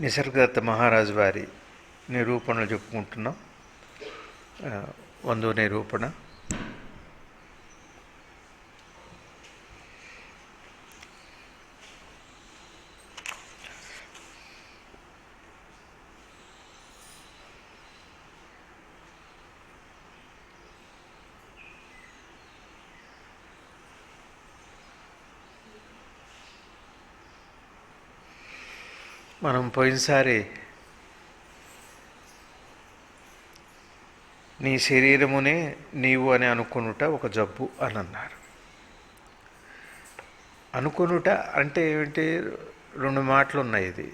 నిసర్గదత్త మహారాజు వారి నిరూపణలు చెప్పుకుంటున్నాం. వందో నిరూపణ. మనం పోయినసారి నీ శరీరమునే నీవు అని అనుకొనుట ఒక జబ్బు అని అన్నారు. అనుకొనుట అంటే ఏమిటి? రెండు మాటలు ఉన్నాయి. ఇది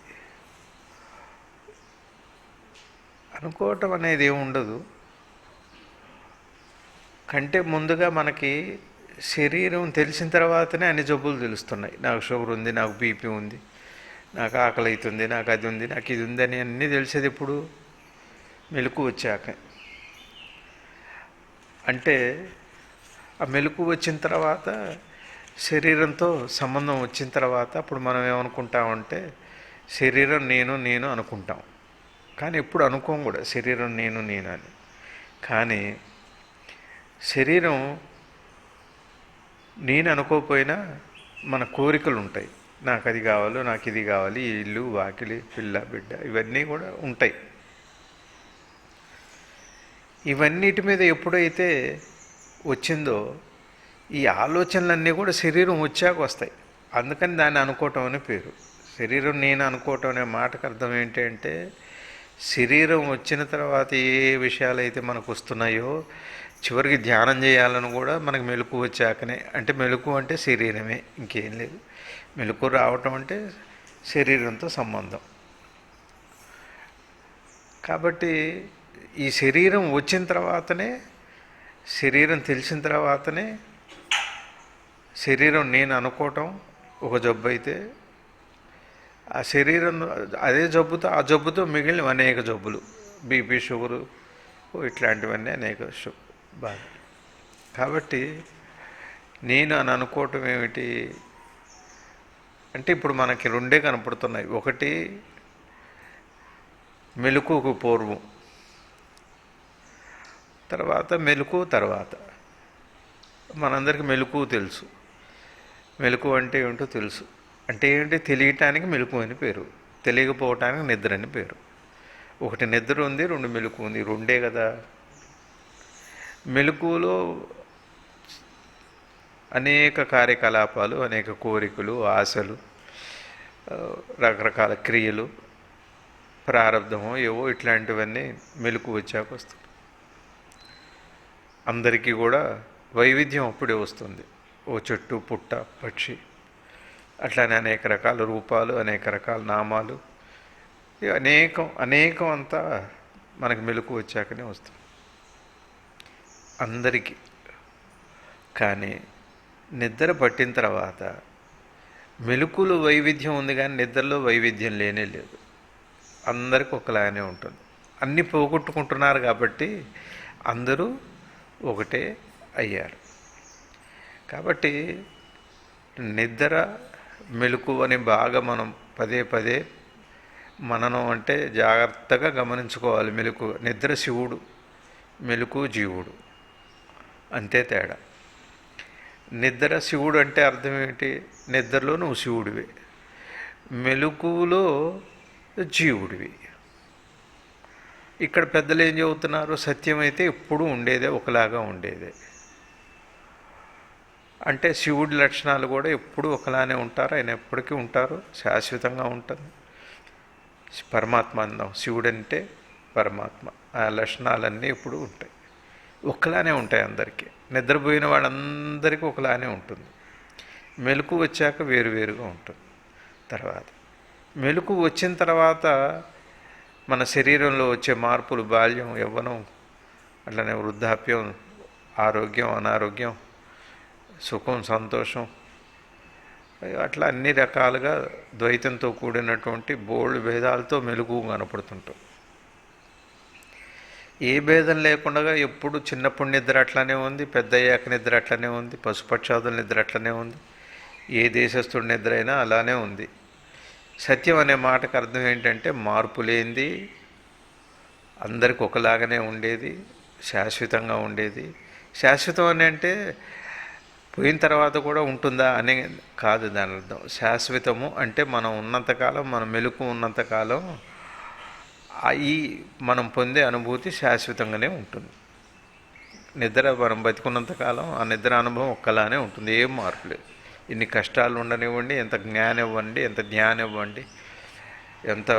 అనుకోవటం అనేది ఏమి ఉండదు. కంటే ముందుగా మనకి శరీరం తెలిసిన తర్వాతనే అన్ని జబ్బులు తెలుస్తున్నాయి. నాకు షుగర్ ఉంది, నాకు బీపీ ఉంది, నాకు ఆకలి అవుతుంది, నాకు అది ఉంది, నాకు ఇది ఉంది అని అన్నీ తెలిసేది ఇప్పుడు మెలకు వచ్చాక. అంటే ఆ మెలకు వచ్చిన తర్వాత శరీరంతో సంబంధం వచ్చిన తర్వాత అప్పుడు మనం ఏమనుకుంటామంటే శరీరం నేను అనుకుంటాం. కానీ ఎప్పుడు అనుకోం కూడా శరీరం నేను అని. కానీ శరీరం నేను అనుకోకపోయినా మన కోరికలు ఉంటాయి. నాకు అది కావాలి, నాకు ఇది కావాలి, ఈ ఇల్లు వాకిలి పిల్ల బిడ్డ ఇవన్నీ కూడా ఉంటాయి. ఇవన్నిటి మీద ఎప్పుడైతే వచ్చిందో ఈ ఆలోచనలన్నీ కూడా శరీరం వచ్చాక వస్తాయి. అందుకని దాన్ని అనుకోవటం అనే పేరు. శరీరం నేను అనుకోవటం అనే మాటకు అర్థం ఏంటంటే శరీరం వచ్చిన తర్వాత ఏ విషయాలు అయితే మనకు వస్తున్నాయో చివరికి ధ్యానం చేయాలని కూడా మనకు మెలకు వచ్చాకనే. అంటే మెలకు అంటే శరీరమే, ఇంకేం లేదు. మెలకు రావటం అంటే శరీరంతో సంబంధం. కాబట్టి ఈ శరీరం వచ్చిన తర్వాతనే, శరీరం తెలిసిన తర్వాతనే శరీరం నేను అనుకోవటం ఒక జబ్బు అయితే ఆ శరీరం అదే జబ్బుతో ఆ జబ్బుతో మిగిలిన అనేక జబ్బులు, బీపీ షుగరు ఇట్లాంటివన్నీ అనేక బాధ. కాబట్టి నేను అని అనుకోవటం ఏమిటి అంటే ఇప్పుడు మనకి రెండే కనపడుతున్నాయి. ఒకటి మెలకువకు పూర్వం, తర్వాత మెలకు తర్వాత. మనందరికీ మెలకు తెలుసు. మెలకు అంటే ఏమిటో తెలుసు. అంటే ఏంటి? తెలియటానికి మెలకు అని పేరు, తెలియకపోవటానికి నిద్ర అని పేరు. ఒకటి నిద్ర ఉంది, రెండు మెలకు ఉంది, రెండే కదా. మెలకువలో అనేక కార్యకలాపాలు, అనేక కోరికలు, ఆశలు, రకరకాల క్రియలు, ప్రారంధము ఏవో ఇట్లాంటివన్నీ మెలకు వచ్చాక వస్తుంది. అందరికీ కూడా వైవిధ్యం అప్పుడే వస్తుంది. ఓ చెట్టు, పుట్ట, పక్షి, అట్లానే అనేక రకాల రూపాలు, అనేక రకాల నామాలు, అనేకం అంతా మనకు మెలకు వచ్చాకనే వస్తుంది అందరికీ. కానీ నిద్ర పట్టిన తర్వాత మెలకులో వైవిధ్యం ఉంది, కానీ నిద్రలో వైవిధ్యం లేనే లేదు. అందరికీ ఒకలానే ఉంటుంది. అన్నీ పోగొట్టుకుంటున్నారు కాబట్టి అందరూ ఒకటే అయ్యారు. కాబట్టి నిద్ర మెలకు అని బాగా మనం పదే మననం అంటే జాగ్రత్తగా గమనించుకోవాలి. మెలకు, నిద్ర శివుడు, మెలకు జీవుడు, అంతే తేడా. నిద్ర శివుడు అంటే అర్థం ఏంటి? నిద్రలో నువ్వు శివుడివి, మెలకువలో జీవుడివి. ఇక్కడ పెద్దలు ఏం చెబుతున్నారు? సత్యం అయితే ఎప్పుడూ ఉండేదే, ఒకలాగా ఉండేదే. అంటే శివుడి లక్షణాలు కూడా ఎప్పుడూ ఒకలానే ఉంటారు. ఆయన ఎప్పటికీ ఉంటారు, శాశ్వతంగా ఉంటుంది. పరమాత్మ అన్నాం, శివుడు అంటే పరమాత్మ. ఆ లక్షణాలన్నీ ఎప్పుడూ ఉంటాయి, ఒకలానే ఉంటాయి అందరికీ. నిద్రపోయిన వాళ్ళందరికీ ఒకలానే ఉంటుంది. మెలకు వచ్చాక వేరువేరుగా ఉంటుంది. తర్వాత మెలకు వచ్చిన తర్వాత మన శరీరంలో వచ్చే మార్పులు, బాల్యం, యవ్వనం, అట్లనే వృద్ధాప్యం, ఆరోగ్యం, అనారోగ్యం, సుఖం, సంతోషం, అట్లా అన్ని రకాలుగా ద్వైతంతో కూడినటువంటి బోల్డ్ భేదాలతో మెలకు కనపడుతుంటాం. ఏ భేదం లేకుండా ఎప్పుడు చిన్నప్పుడు నిద్ర అట్లనే ఉంది, పెద్ద అయ్యాక నిద్ర అట్లనే ఉంది, పశుపక్షాదుల నిద్ర అట్లనే ఉంది, ఏ దేశస్థుడి నిద్ర అయినా అలానే ఉంది. సత్యం అనే మాటకు అర్థం ఏంటంటే మార్పు లేనిది, అందరికి ఒకలాగానే ఉండేది, శాశ్వతంగా ఉండేది. శాశ్వతం అని అంటే పోయిన తర్వాత కూడా ఉంటుందా అనే కాదు దాని అర్థం. శాశ్వతము అంటే మనం ఉన్నంతకాలం, మనం మెలకు ఉన్నంతకాలం ఈ మనం పొందే అనుభూతి శాశ్వతంగానే ఉంటుంది. నిద్ర మనం బతికున్నంతకాలం ఆ నిద్ర అనుభవం ఒక్కలానే ఉంటుంది, ఏం మార్పు లేదు. ఇన్ని కష్టాలు ఉండనివ్వండి, ఎంత జ్ఞానం ఇవ్వండి, ఎంత జ్ఞానం ఇవ్వండి, ఎంత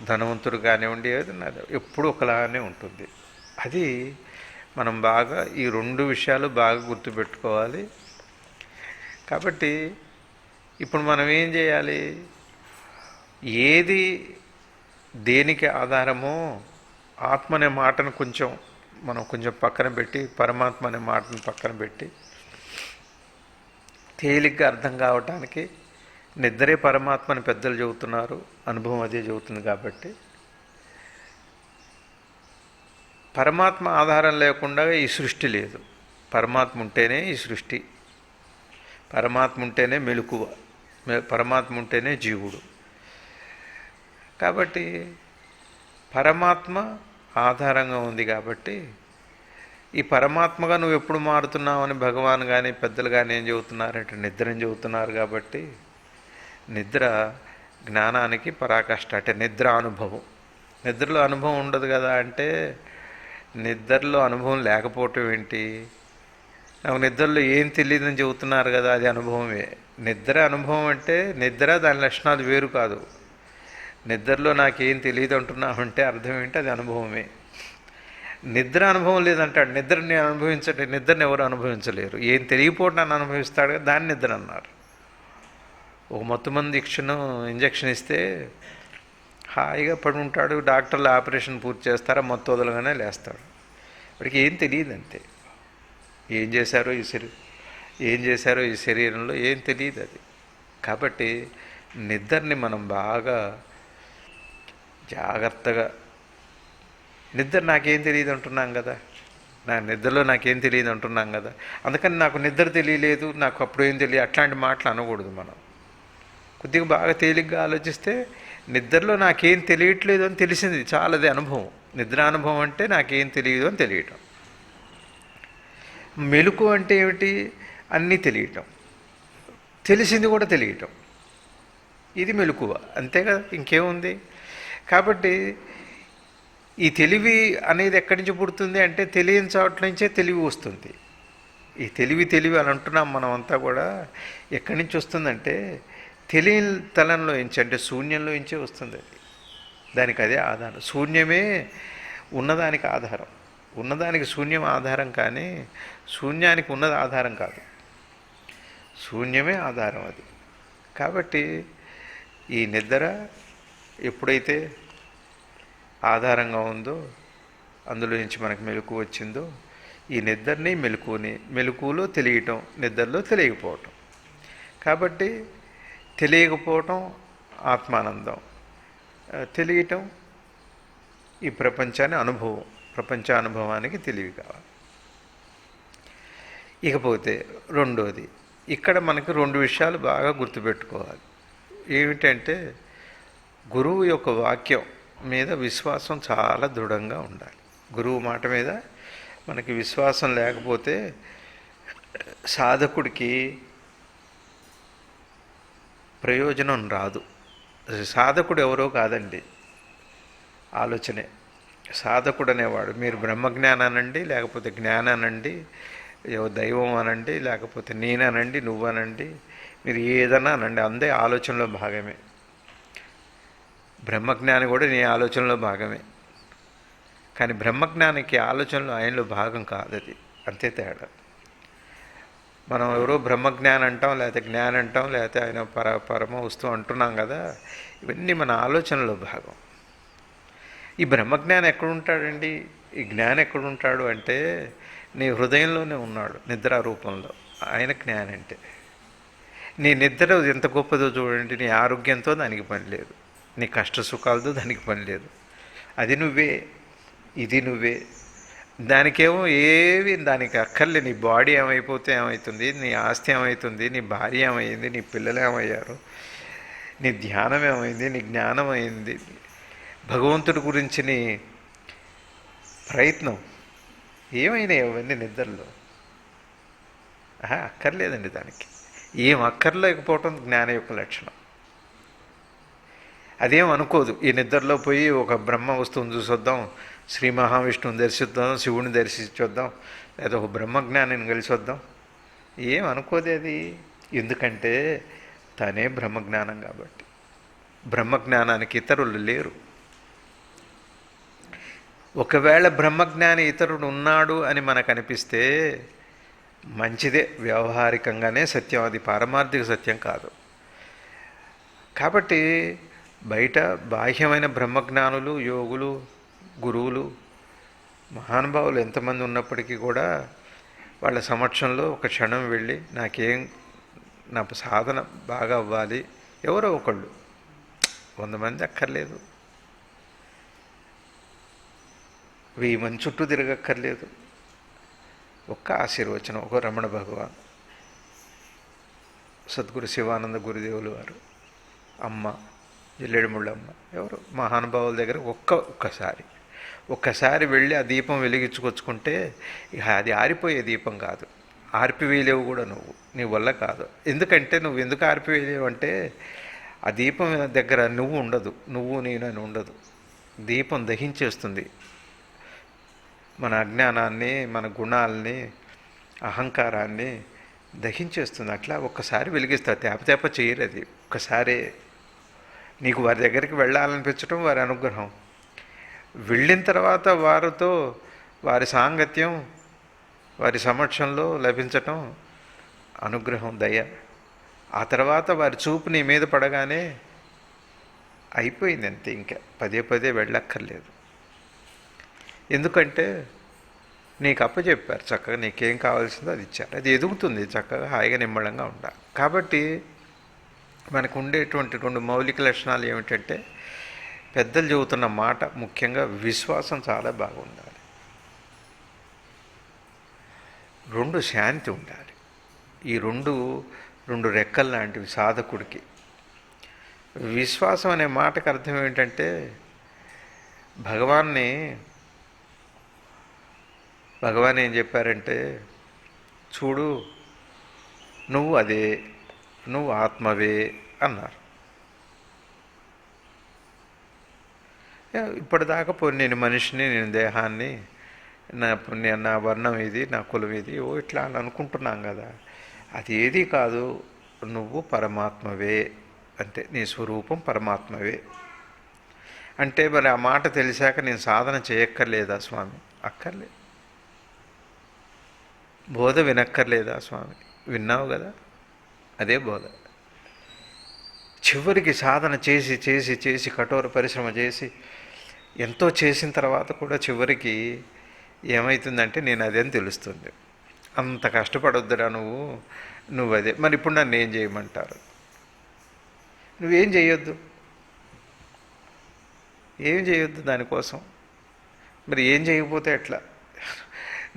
ధనవంతుడు కానివ్వండి, ఏదన్నా ఎప్పుడు ఒకలానే ఉంటుంది. అది మనం బాగా ఈ రెండు విషయాలు బాగా గుర్తుపెట్టుకోవాలి. కాబట్టి ఇప్పుడు మనం ఏం చేయాలి? ఏది దేనికి ఆధారమో ఆత్మ అనే మాటను మనం కొంచెం పక్కన పెట్టి, పరమాత్మ అనే మాటను పక్కన పెట్టి, తేలిగ్గా అర్థం కావటానికి నిద్రే పరమాత్మ అని పెద్దలు చెబుతున్నారు, అనుభవం అదే చెబుతుంది. కాబట్టి పరమాత్మ ఆధారం లేకుండా ఈ సృష్టి లేదు. పరమాత్మ ఉంటేనే ఈ సృష్టి, పరమాత్మ ఉంటేనే మెలకువ, పరమాత్మ ఉంటేనే జీవుడు. కాబట్టి పరమాత్మ ఆధారంగా ఉంది. కాబట్టి ఈ పరమాత్మగా నువ్వు ఎప్పుడు మారుతున్నావు అని భగవాన్ కానీ పెద్దలు కానీ ఏం చెబుతున్నారంటే నిద్రని చెబుతున్నారు. కాబట్టి నిద్ర జ్ఞానానికి పరాకాష్ట, అంటే నిద్ర అనుభవం. నిద్రలో అనుభవం ఉండదు కదా అంటే నిద్రలో అనుభవం లేకపోవటం ఏంటి? నాకు నిద్రలో ఏం తెలియదని చెబుతున్నారు కదా, అది అనుభవమే. నిద్ర అనుభవం అంటే నిద్ర దాని లక్షణాలు వేరు కాదు. నిద్రలో నాకేం తెలియదు అంటున్నామంటే అర్థం ఏంటి? అది అనుభవమే. నిద్ర అనుభవం లేదంటాడు. నిద్రని అనుభవించండి, నిద్రని ఎవరు అనుభవించలేరు. ఏం తెలియపోవటాన్ని అనుభవిస్తాడు కదా, దాన్ని నిద్ర అన్నారు. ఒక మొత్తమంది ఇంజక్షన్ ఇస్తే హాయిగా పడి ఉంటాడు, డాక్టర్లు ఆపరేషన్ పూర్తి చేస్తారా, మొత్తం వదలగానే లేస్తాడు. వాడికి ఏం తెలియదు అంతే. ఏం చేశారో ఈ శరీరంలో ఏం తెలియదు అది. కాబట్టి నిద్రని మనం బాగా జాగ్రత్తగా, నిద్ర నాకేం తెలియదు అంటున్నాం కదా, నిద్రలో నాకేం తెలియదు అంటున్నాం కదా, అందుకని నాకు నిద్ర తెలియలేదు, నాకు అప్పుడు ఏం తెలియదు, అట్లాంటి మాటలు అనకూడదు. మనం కొద్దిగా బాగా తేలిగ్గా ఆలోచిస్తే నిద్రలో నాకేం తెలియట్లేదు అని తెలిసింది చాలాది అనుభవం. నిద్ర అనుభవం అంటే నాకేం తెలియదు అని తెలియటం. మెలకు అంటే ఏమిటి? అన్నీ తెలియటం, తెలిసింది కూడా తెలియటం. ఇది మెలకువ, అంతే కదా, ఇంకేముంది? కాబట్టి ఈ తెలివి అనేది ఎక్కడి నుంచి పుడుతుంది అంటే తెలియని చోట్ల నుంచే తెలివి వస్తుంది. ఈ తెలివి అని అంటున్నాం మనం అంతా కూడా. ఎక్కడి నుంచి వస్తుందంటే తెలియని తలంలో నుంచి, అంటే శూన్యంలో నుంచే వస్తుంది. అది దానికి అదే ఆధారం. శూన్యమే ఉన్నదానికి ఆధారం. ఉన్నదానికి శూన్యం ఆధారం, కానీ శూన్యానికి ఉన్నది ఆధారం కాదు. శూన్యమే ఆధారం అది. కాబట్టి ఈ నిద్ర ఎప్పుడైతే ఆధారంగా ఉందో, అందులో నుంచి మనకు మెలకు వచ్చిందో, ఈ నిద్రని మెలకువలో తెలియటం, నిద్రలో తెలియకపోవటం. కాబట్టి తెలియకపోవటం ఆత్మానందం, తెలియటం ఈ ప్రపంచానుభవానికి తెలివి కావాలి. ఇకపోతే రెండోది, ఇక్కడ మనకి రెండు విషయాలు బాగా గుర్తుపెట్టుకోవాలి. ఏమిటంటే గురువు యొక్క వాక్యం మీద విశ్వాసం చాలా దృఢంగా ఉండాలి. గురువు మాట మీద మనకి విశ్వాసం లేకపోతే సాధకుడికి ప్రయోజనం రాదు. సాధకుడు ఎవరో కాదండి, ఆలోచనే సాధకుడు అనేవాడు. మీరు బ్రహ్మజ్ఞానానండి, లేకపోతే జ్ఞానానండి, దైవం అనండి, లేకపోతే నేననండి, నువ్వనండి, మీరు ఏదన్నా అనండి, అందే ఆలోచనలో భాగమే. బ్రహ్మజ్ఞాని కూడా నీ ఆలోచనలో భాగమే. కానీ బ్రహ్మజ్ఞానికి ఆలోచనలో ఆయనలో భాగం కాదు. అది అంతే తేడా. మనం ఎవరో బ్రహ్మజ్ఞానం అంటాం, లేకపోతే జ్ఞానం అంటాం, లేకపోతే ఆయన పరమ వస్తువు అంటున్నాం కదా, ఇవన్నీ మన ఆలోచనలో భాగం. ఈ బ్రహ్మజ్ఞానం ఎక్కడుంటాడండి? ఈ జ్ఞానం ఎక్కడుంటాడు అంటే నీ హృదయంలోనే ఉన్నాడు, నిద్రా రూపంలో. ఆయన జ్ఞానం అంటే నీ నిద్ర ఎంత గొప్పదో చూడండి. నీ ఆరోగ్యంతో దానికి పని లేదు, నీ కష్ట సుఖాలతో దానికి పని లేదు. అది నువ్వే, ఇది నువ్వే. దానికేమో దానికి అక్కర్లే. నీ బాడీ ఏమైపోతే ఏమవుతుంది, నీ ఆస్తి ఏమవుతుంది, నీ భార్య ఏమయ్యింది, నీ పిల్లలు ఏమయ్యారు, నీ ధ్యానం ఏమైంది, నీ జ్ఞానం అయింది, భగవంతుడి గురించి నీ ప్రయత్నం ఏమైనాయి అవన్నీ నిద్రలో? అక్కర్లేదండి దానికి. ఏం అక్కర్లేకపోవటం జ్ఞానం యొక్క లక్షణం. అదేం అనుకోదు ఈ నిద్రలో పోయి ఒక బ్రహ్మ వస్తువుని చూసొద్దాం, శ్రీ మహావిష్ణువుని దర్శిద్దాం, శివుని దర్శించొద్దాం, లేదా ఒక బ్రహ్మజ్ఞానిని కలిసి వద్దాం. ఏం అనుకోదు అది. ఎందుకంటే తనే బ్రహ్మజ్ఞానం కాబట్టి. బ్రహ్మజ్ఞానానికి ఇతరులు లేరు. ఒకవేళ బ్రహ్మజ్ఞాని ఇతరుడు ఉన్నాడు అని మనకు అనిపిస్తే మంచిదే, వ్యవహారికంగానే సత్యం, అది పారమార్థిక సత్యం కాదు. కాబట్టి బయట బాహ్యమైన బ్రహ్మజ్ఞానులు, యోగులు, గురువులు, మహానుభావులు ఎంతమంది ఉన్నప్పటికీ కూడా వాళ్ళ సమక్షంలో ఒక క్షణం వెళ్ళి నా సాధన బాగా అవ్వాలి, ఎవరో ఒకళ్ళు, 100 మంది అక్కర్లేదు, 1000 మంది చుట్టూ తిరగక్కర్లేదు, ఒక్క ఆశీర్వచనం, ఒక రమణ భగవాన్, సద్గురు శివానంద గురుదేవులు వారు, అమ్మ జిల్లేడుముళ్ళమ్మ, ఎవరు మహానుభావుల దగ్గర ఒక్కసారి వెళ్ళి ఆ దీపం వెలిగించుకొచ్చుకుంటే ఇక అది ఆరిపోయే దీపం కాదు. ఆర్పివేయలేవు కూడా నువ్వు, నీ వల్ల కాదు. ఎందుకంటే నువ్వు ఎందుకు ఆర్పివేయలేవు అంటే ఆ దీపం దగ్గర నువ్వు ఉండదు, నువ్వు నేనని ఉండదు. దీపం దహించేస్తుంది మన అజ్ఞానాన్ని, మన గుణాలని, అహంకారాన్ని దహించేస్తుంది. అట్లా ఒక్కసారి వెలిగిస్తా, తేప చేయరు. అది ఒక్కసారే. నీకు వారి దగ్గరికి వెళ్ళాలనిపించడం వారి అనుగ్రహం, వెళ్ళిన తర్వాత వారితో వారి సాంగత్యం, వారి సమక్షంలో లభించటం అనుగ్రహం, దయ. ఆ తర్వాత వారి చూపు నీ మీద పడగానే అయిపోయింది అంతే. ఇంకా పదే వెళ్ళక్కర్లేదు. ఎందుకంటే నీకు అప్పచెప్పారు, చక్కగా నీకేం కావాల్సిందో అది ఇచ్చారు, అది ఎదుగుతుంది చక్కగా, హాయిగా నిమ్మళంగా ఉండాలి. కాబట్టి మనకు ఉండేటువంటి 2 మౌలిక లక్షణాలు ఏమిటంటే, పెద్దలు చెబుతున్న మాట ముఖ్యంగా విశ్వాసం చాలా బాగుండాలి, 2 శాంతి ఉండాలి. ఈ రెండు రెక్కలు లాంటివి సాధకుడికి. విశ్వాసం అనే మాటకు అర్థం ఏంటంటే, భగవాన్ ఏం చెప్పారంటే, చూడు నువ్వు అదే, నువ్వు ఆత్మవే అన్నారు. ఇప్పటిదాకా నేను మనిషిని, నేను దేహాన్ని, నా వర్ణం ఇది, నా కులం ఇది, ఇట్లా అని అనుకుంటున్నాం కదా. అది ఏది కాదు, నువ్వు పరమాత్మవే. అంటే నీ స్వరూపం పరమాత్మవే. అంటే మరి ఆ మాట తెలిసాక నేను సాధన చేయక్కర్లేదా స్వామి? అక్కర్లేదు. బోధ వినక్కర్లేదా స్వామి? విన్నావు కదా, అదే బోధ. చివరికి సాధన చేసి చేసి చేసి కఠోర పరిశ్రమ చేసి ఎంతో చేసిన తర్వాత కూడా చివరికి ఏమవుతుందంటే నేను అదే అని తెలుస్తుంది. అంత కష్టపడొద్దురా నువ్వు అదే. మరి ఇప్పుడు నన్ను ఏం చేయమంటారు? నువ్వేం చేయొద్దు, ఏం చేయొద్దు దానికోసం. మరి ఏం చేయకపోతే ఎట్లా?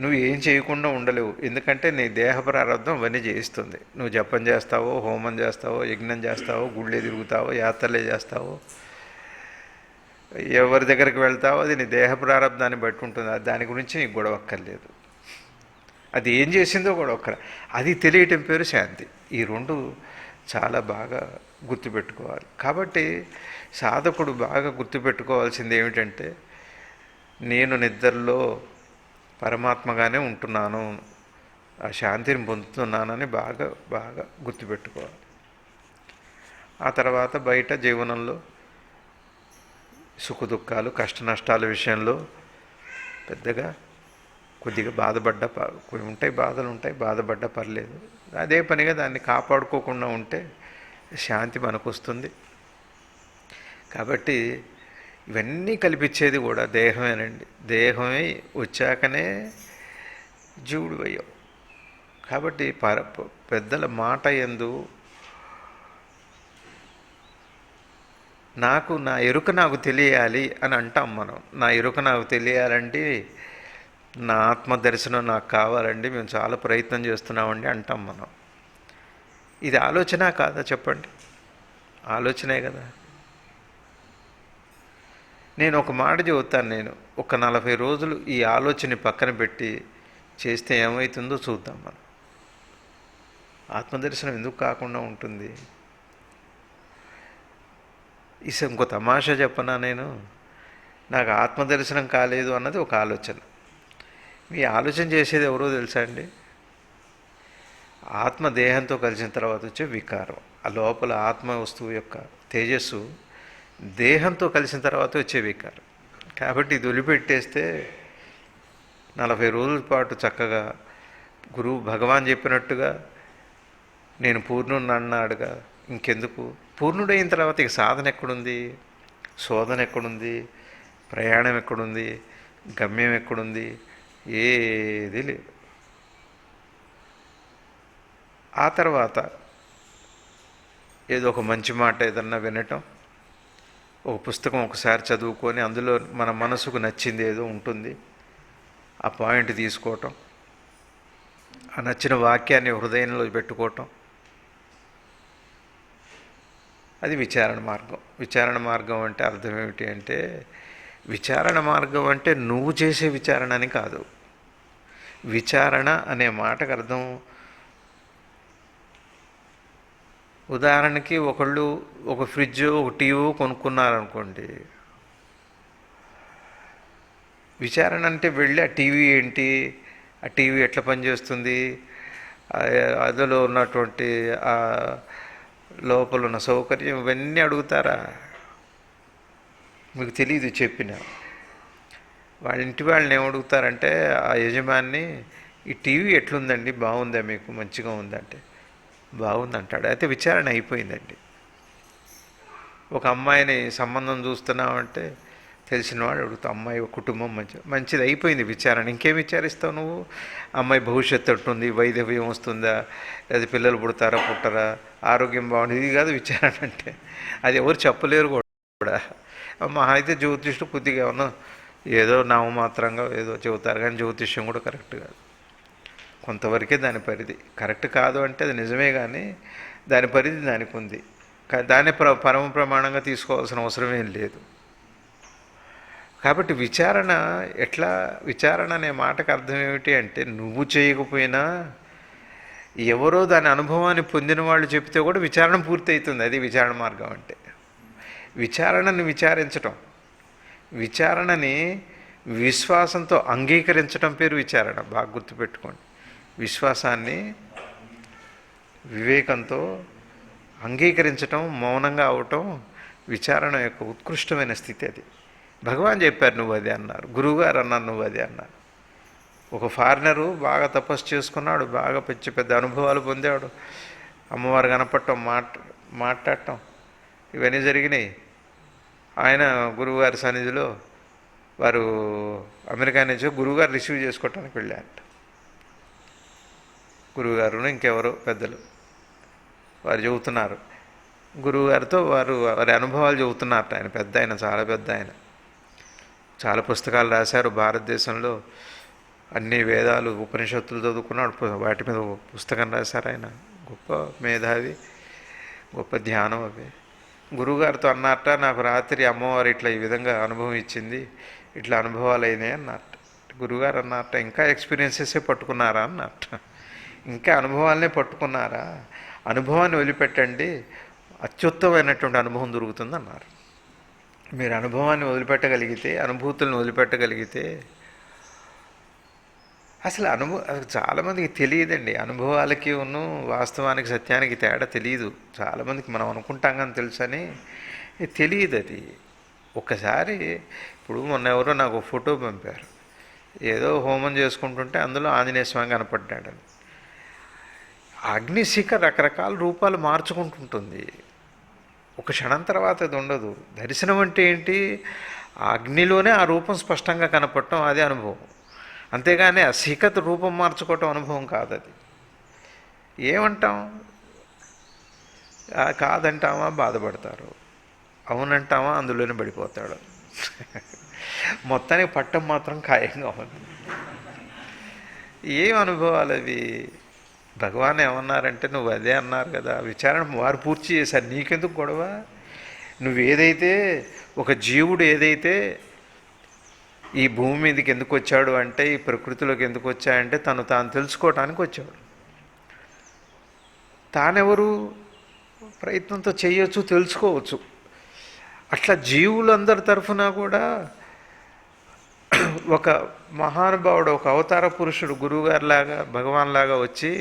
నువ్వు ఏం చేయకుండా ఉండలేవు. ఎందుకంటే నీ దేహ ప్రారంభం అవన్నీ చేయిస్తుంది. నువ్వు జపం చేస్తావో, హోమం చేస్తావో, యజ్ఞం చేస్తావో, గుళ్ళే తిరుగుతావో, యాత్రలే చేస్తావో, ఎవరి దగ్గరికి వెళ్తావో, అది నీ దేహ ప్రారంభాన్ని బట్టి ఉంటుంది. దాని గురించి నీకు గొడవ అక్కర్లేదు. అది ఏం చేసిందో గొడవ అది తెలియటం పేరు శాంతి. ఈ 2 చాలా బాగా గుర్తుపెట్టుకోవాలి. కాబట్టి సాధకుడు బాగా గుర్తుపెట్టుకోవాల్సింది ఏమిటంటే, నేను నిద్రలో పరమాత్మగానే ఉంటున్నాను, ఆ శాంతిని పొందుతున్నానని బాగా బాగా గుర్తుపెట్టుకోవాలి. ఆ తర్వాత బయట జీవనంలో సుఖదుఖాలు, కష్ట నష్టాల విషయంలో పెద్దగా కొద్దిగా బాధలు ఉంటాయి, బాధపడ్డా పర్లేదు. అదే పనిగా దాన్ని కాపాడుకోకుండా ఉంటే శాంతి మనకు వస్తుంది. కాబట్టి ఇవన్నీ కల్పించేది కూడా దేహమేనండి. దేహమే వచ్చాకనే జీవుడు అయ్యావు. కాబట్టి పెద్దల మాట యందు నా ఎరుక నాకు తెలియాలి అని అంటాం మనం. నా ఎరుక నాకు తెలియాలంటే నా ఆత్మదర్శనం నాకు కావాలండి, మేము చాలా ప్రయత్నం చేస్తున్నామండి అంటాం మనం. ఇది ఆలోచన కాదా చెప్పండి? ఆలోచనే కదా. నేను ఒక మాట చెబుతాను, నేను ఒక 40 రోజులు ఈ ఆలోచన పక్కన పెట్టి చేస్తే ఏమవుతుందో చూద్దాం మనం. ఆత్మదర్శనం ఎందుకు కాకుండా ఉంటుంది? ఇంకో తమాషా చెప్పనా నేను? నాకు ఆత్మదర్శనం కాలేదు అన్నది ఒక ఆలోచన. మీ ఆలోచన చేసేది ఎవరో తెలుసా అండి? ఆత్మ దేహంతో కలిసిన తర్వాత వచ్చే వికారం. ఆ లోపల ఆత్మ వస్తువు యొక్క తేజస్సు దేహంతో కలిసిన తర్వాత వచ్చే వికారం. కాబట్టి ఇది వదిలిపెట్టేస్తే 40 రోజుల పాటు చక్కగా గురువు భగవాన్ చెప్పినట్టుగా నేను పూర్ణుని అన్నాడుగా, ఇంకెందుకు? పూర్ణుడైన తర్వాత ఇక సాధన ఎక్కడుంది? శోధన ఎక్కడుంది? ప్రయాణం ఎక్కడుంది? గమ్యం ఎక్కడుంది? ఏది లేదు. ఆ తర్వాత ఏదో ఒక మంచి మాట ఏదన్నా వినటం, ఒక పుస్తకం ఒకసారి చదువుకొని అందులో మన మనసుకు నచ్చింది ఏదో ఉంటుంది, ఆ పాయింట్ తీసుకోవటం, ఆ నచ్చిన వాక్యాన్ని హృదయంలో పెట్టుకోవటం, అది విచారణ మార్గం. విచారణ మార్గం అంటే అర్థం ఏమిటి అంటే, విచారణ మార్గం అంటే నువ్వు చేసే విచారణ అని కాదు. విచారణ అనే మాటకు అర్థం, ఉదాహరణకి ఒకళ్ళు ఒక ఫ్రిడ్జ్ ఒక టీవీ కొనుక్కున్నారనుకోండి, విచారణ అంటే వెళ్ళి ఆ టీవీ ఏంటి, ఆ టీవీ ఎట్లా పనిచేస్తుంది, అందులో ఉన్నటువంటి ఆ లోపల ఉన్న సౌకర్యం ఇవన్నీ అడుగుతారా? మీకు తెలియదు చెప్పిన. వాళ్ళ ఇంటి వాళ్ళని ఏమడుగుతారంటే ఆ యజమాని, ఈ టీవీ ఎట్లుందండి, బాగుందా మీకు, మంచిగా ఉందంటే బాగుందంటాడు. అయితే విచారణ అయిపోయిందండి. ఒక అమ్మాయిని సంబంధం చూస్తున్నామంటే తెలిసిన వాడు అడుగుతావు, అమ్మాయి కుటుంబం మంచిది, అయిపోయింది విచారణ. ఇంకేం విచారిస్తావు నువ్వు? అమ్మాయి భవిష్యత్తు ఎట్టుంది, వైదవ్యం వస్తుందా, లేదా పిల్లలు పుడతారా పుట్టరా, ఆరోగ్యం బాగుంది, ఇది కాదు విచారణ అంటే. అది ఎవరు చెప్పలేరు కూడా. మహా అయితే జ్యోతిష్యుడు కొద్దిగా ఏమన్నా ఏదో నామమాత్రంగా ఏదో చెబుతారు, కానీ జ్యోతిష్యం కూడా కరెక్ట్ కాదు. కొంతవరకే దాని పరిధి. కరెక్ట్ కాదు అంటే అది నిజమే, కానీ దాని పరిధి దానికి ఉంది. దాన్ని పరమ ప్రమాణంగా తీసుకోవాల్సిన అవసరం ఏం లేదు. కాబట్టి విచారణ ఎట్లా? విచారణ అనే మాటకు అర్థం ఏమిటి అంటే, నువ్వు చేయకపోయినా ఎవరో దాని అనుభవాన్ని పొందిన వాళ్ళు చెప్తే కూడా విచారణ పూర్తి అవుతుంది. అది విచారణ మార్గం అంటే. విచారణని విచారించటం, విచారణని విశ్వాసంతో అంగీకరించడం పేరు విచారణ. బాగా గుర్తుపెట్టుకోండి. విశ్వాసాన్ని వివేకంతో అంగీకరించటం, మౌనంగా అవటం విచారణ యొక్క ఉత్కృష్టమైన స్థితి. అది భగవాన్ చెప్పారు, నువ్వు అది అన్నారు, గురువుగారు అన్నారు, నువ్వు అది అన్నారు. ఒక ఫారినరు బాగా తపస్సు చేసుకున్నాడు, బాగా పెద్ద అనుభవాలు పొందాడు, అమ్మవారు కనపడటం, మాట్లాడటం ఇవన్నీ జరిగినాయి. ఆయన గురువుగారి సన్నిధిలో వారు అమెరికా నుంచి గురువుగారు రిసీవ్ చేసుకోవటానికి వెళ్ళారట. గురువుగారును ఇంకెవరో పెద్దలు వారు చెబుతున్నారు, గురువుగారితో వారి అనుభవాలు చెబుతున్నారట. ఆయన పెద్ద ఆయన, చాలా పెద్ద ఆయన, చాలా పుస్తకాలు రాశారు. భారతదేశంలో అన్ని వేదాలు ఉపనిషత్తులు చదువుకున్నాడు, వాటి మీద పుస్తకం రాశారు. ఆయన గొప్ప మేధావి, గొప్ప ధ్యానం. అవి గురువుగారితో అన్నట్ట, నాకు రాత్రి అమ్మవారు ఇట్లా ఈ విధంగా అనుభవం ఇచ్చింది, ఇట్లా అనుభవాలు అయినాయి అన్నట్ట. గురువుగారు అన్నట్ట, ఇంకా ఎక్స్పీరియన్సెసే పట్టుకున్నారా అన్నట్ట, ఇంకా అనుభవాలనే పట్టుకున్నారా? అనుభవాన్ని వదిలిపెట్టండి, అత్యుత్తమైనటువంటి అనుభవం దొరుకుతుంది అన్నారు. మీరు అనుభవాన్ని వదిలిపెట్టగలిగితే, అనుభూతులను వదిలిపెట్టగలిగితే, అసలు చాలామందికి తెలియదండి. అనుభవాలకి వాస్తవానికి సత్యానికి తేడా తెలియదు చాలామందికి. మనం అనుకుంటాం కానీ తెలుసని తెలియదు అది. ఒక్కసారి ఇప్పుడు మొన్న ఎవరో నాకు ఫోటో పంపారు, ఏదో హోమం చేసుకుంటుంటే అందులో ఆంజనేయ స్వామి కనపడ్డాడని. అగ్నిశిఖ రకరకాల రూపాలు మార్చుకుంటుంటుంది, ఒక క్షణం తర్వాత అది ఉండదు. దర్శనం అంటే ఏంటి? ఆ అగ్నిలోనే ఆ రూపం స్పష్టంగా కనపడటం, అదే అనుభవం. అంతేగాని ఆ శిఖత్ రూపం మార్చుకోవటం అనుభవం కాదు. అది ఏమంటాం? కాదంటామా బాధపడతారు, అవునంటామా అందులోనే పడిపోతాడు. మొత్తానికి పట్టం మాత్రం ఖాయంగా ఉంది. ఏం అనుభవాలు అవి? భగవాన్ ఏమన్నారంటే, నువ్వు అదే అన్నారు కదా, విచారణ వారు పూర్తి చేశారు, నీకెందుకు గొడవ? నువ్వేదైతే ఒక జీవుడు ఏదైతే ఈ భూమి మీదకి ఎందుకు వచ్చాడు అంటే, ఈ ప్రకృతిలోకి ఎందుకు వచ్చాయంటే తను తాను తెలుసుకోవటానికి వచ్చాడు. తానెవరు? ప్రయత్నంతో చేయొచ్చు, తెలుసుకోవచ్చు. అట్లా జీవులందరి తరఫున కూడా ఒక మహానుభావుడు, ఒక అవతార పురుషుడు గురువుగారిలాగా భగవాన్లాగా వచ్చి,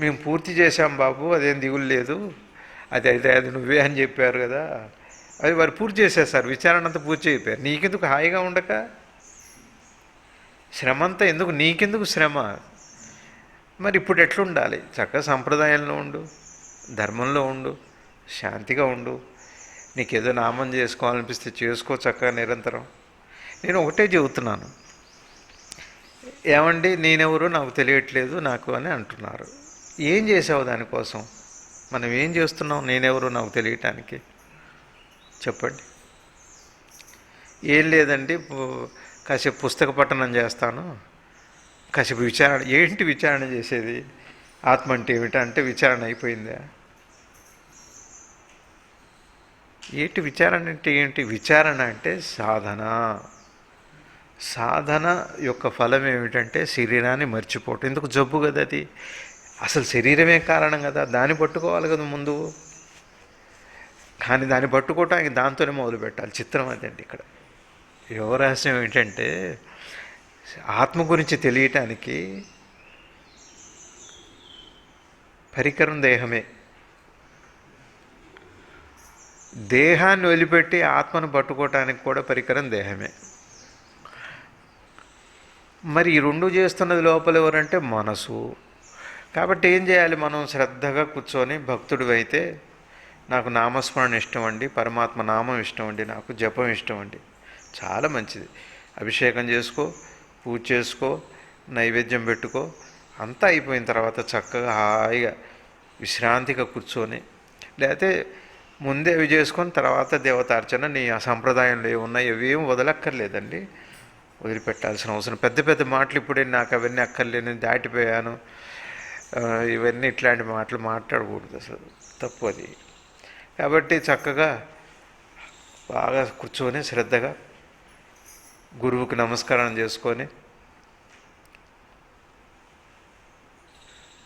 మేము పూర్తి చేశాం బాబు, అదేం దిగులు లేదు, అది నువ్వే అని చెప్పారు కదా, అది వారు పూర్తి చేసేసారు, విచారణ అంతా పూర్తి అయిపోయారు. నీకెందుకు హాయిగా ఉండక? శ్రమ అంతా ఎందుకు? నీకెందుకు శ్రమ? మరి ఇప్పుడు ఎట్లుండాలి? చక్కగా సంప్రదాయంలో ఉండు, ధర్మంలో ఉండు, శాంతిగా ఉండు. నీకేదో నామం చేసుకోవాలనిపిస్తే చేసుకో చక్కగా నిరంతరం. నేను ఒకటే చెబుతున్నాను, ఏమండి నేనెవరో నాకు తెలియట్లేదు నాకు అని అంటున్నారు. ఏం చేసావు దానికోసం? మనం ఏం చేస్తున్నాం నేనెవరో నాకు తెలియటానికి? చెప్పండి. ఏం లేదండి, కాసేపు పుస్తక పఠనం చేస్తాను, కాసేపు విచారణ. ఏంటి విచారణ చేసేది? ఆత్మ అంటే ఏమిటంటే విచారణ అయిపోయిందా? ఏంటి విచారణ అంటే ఏంటి? విచారణ అంటే సాధన. సాధన యొక్క ఫలం ఏమిటంటే శరీరాన్ని మర్చిపోవటం. ఎందుకు? జబ్బు కదా అది. అసలు శరీరమే కారణం కదా, దాన్ని పట్టుకోవాలి కదా ముందు. కానీ దాన్ని పట్టుకోవటానికి దాంతోనే మొదలు పెట్టాలి. చిత్రం అదండి ఇక్కడ. యోగరహస్యం ఏంటంటే, ఆత్మ గురించి తెలియటానికి పరికరం దేహమే. దేహాన్ని వదిలిపెట్టి ఆత్మను పట్టుకోవటానికి కూడా పరికరం దేహమే. మరి ఈ రెండు చేస్తున్నది లోపల ఎవరంటే మనసు. కాబట్టి ఏం చేయాలి? మనం శ్రద్ధగా కూర్చొని, భక్తుడు అయితే నాకు నామస్మరణ ఇష్టం అండి, పరమాత్మ నామం ఇష్టం అండి, నాకు జపం ఇష్టం అండి, చాలా మంచిది, అభిషేకం చేసుకో, పూజ చేసుకో, నైవేద్యం పెట్టుకో, అంతా అయిపోయిన తర్వాత చక్కగా హాయిగా విశ్రాంతిగా కూర్చొని, లేకపోతే ముందే అవి చేసుకొని తర్వాత దేవతార్చన నీ ఆ సంప్రదాయంలో ఏమున్నాయి అవేం వదలక్కర్లేదండి, వదిలిపెట్టాల్సిన అవసరం. పెద్ద పెద్ద మాటలు ఇప్పుడే నాకు అవన్నీ అక్కర్లేను, దాటిపోయాను, ఇవన్నీ ఇట్లాంటి మాటలు మాట్లాడకూడదు, అసలు తప్పు అది. కాబట్టి చక్కగా బాగా కూర్చొని శ్రద్ధగా గురువుకి నమస్కారం చేసుకొని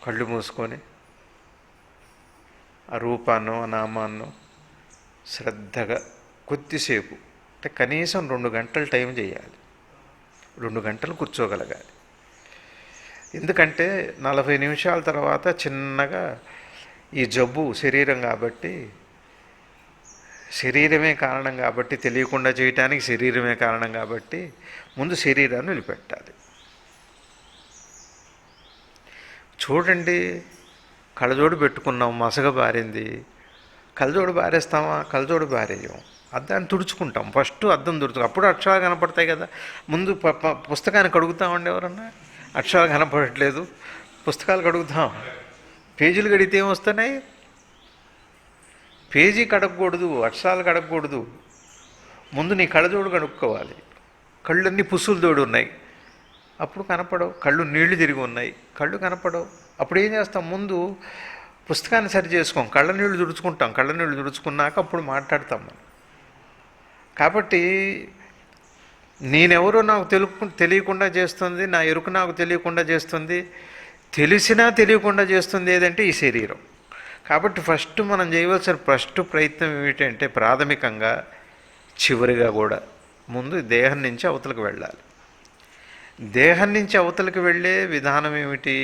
కళ్ళు మూసుకొని ఆ రూపాన్నో ఆ నామాన్నో శ్రద్ధగా కొద్దిసేపు, అంటే కనీసం 2 గంటలు టైం చేయాలి, 2 గంటలు కూర్చోగలగాలి. ఎందుకంటే 40 నిమిషాల తర్వాత చిన్నగా ఈ జబ్బు శరీరం కాబట్టి, శరీరమే కారణం కాబట్టి, తెలియకుండా చేయటానికి శరీరమే కారణం కాబట్టి ముందు శరీరాన్ని వదిలిపెట్టాలి. చూడండి, కళ్ళజోడు పెట్టుకున్నాం, మసగ బారింది, కళ్ళజోడు బారేస్తామా? కళ్ళజోడు బారేయం, అద్దాన్ని తుడుచుకుంటాం. ఫస్ట్ అద్దం తుడుచుకుంటాం, అప్పుడు అక్షరాలు కనపడతాయి కదా. ముందు పుస్తకాన్ని కడుగుతామండి ఎవరన్నా? అక్షరాలు కనపడట్లేదు, పుస్తకాలు కడుగుతాం. పేజీలు కడిగితే ఏమొస్తున్నాయి? పేజీ కడగకూడదు, అక్షరాలు కడగకూడదు, ముందు నీ కళ్ళజోడు కడుక్కోవాలి. కళ్ళన్నీ పుసులు తోడు ఉన్నాయి, అప్పుడు కనపడవు. కళ్ళు నీళ్లు తిరిగి ఉన్నాయి, కళ్ళు కనపడవు. అప్పుడు ఏం చేస్తాం? ముందు పుస్తకాన్ని సరి చేసుకోం, కళ్ళ నీళ్లు తుడుచుకుంటాం, కళ్ళ నీళ్లు తుడుచుకున్నాక అప్పుడు మాట్లాడతాం మనం. కాబట్టి నేనెవరో నాకు తెలియకుండా చేస్తుంది, నా ఎరుక నాకు తెలియకుండా చేస్తుంది, తెలిసినా తెలియకుండా చేస్తుంది ఏదంటే ఈ శరీరం. కాబట్టి ఫస్ట్ మనం చేయవలసిన ప్రయత్నం ఏమిటంటే, ప్రాథమికంగా చివరిగా కూడా ముందు దేహం నుంచి అవతలకు వెళ్ళాలి. దేహం నుంచి అవతలకు వెళ్ళే విధానం ఏమిటి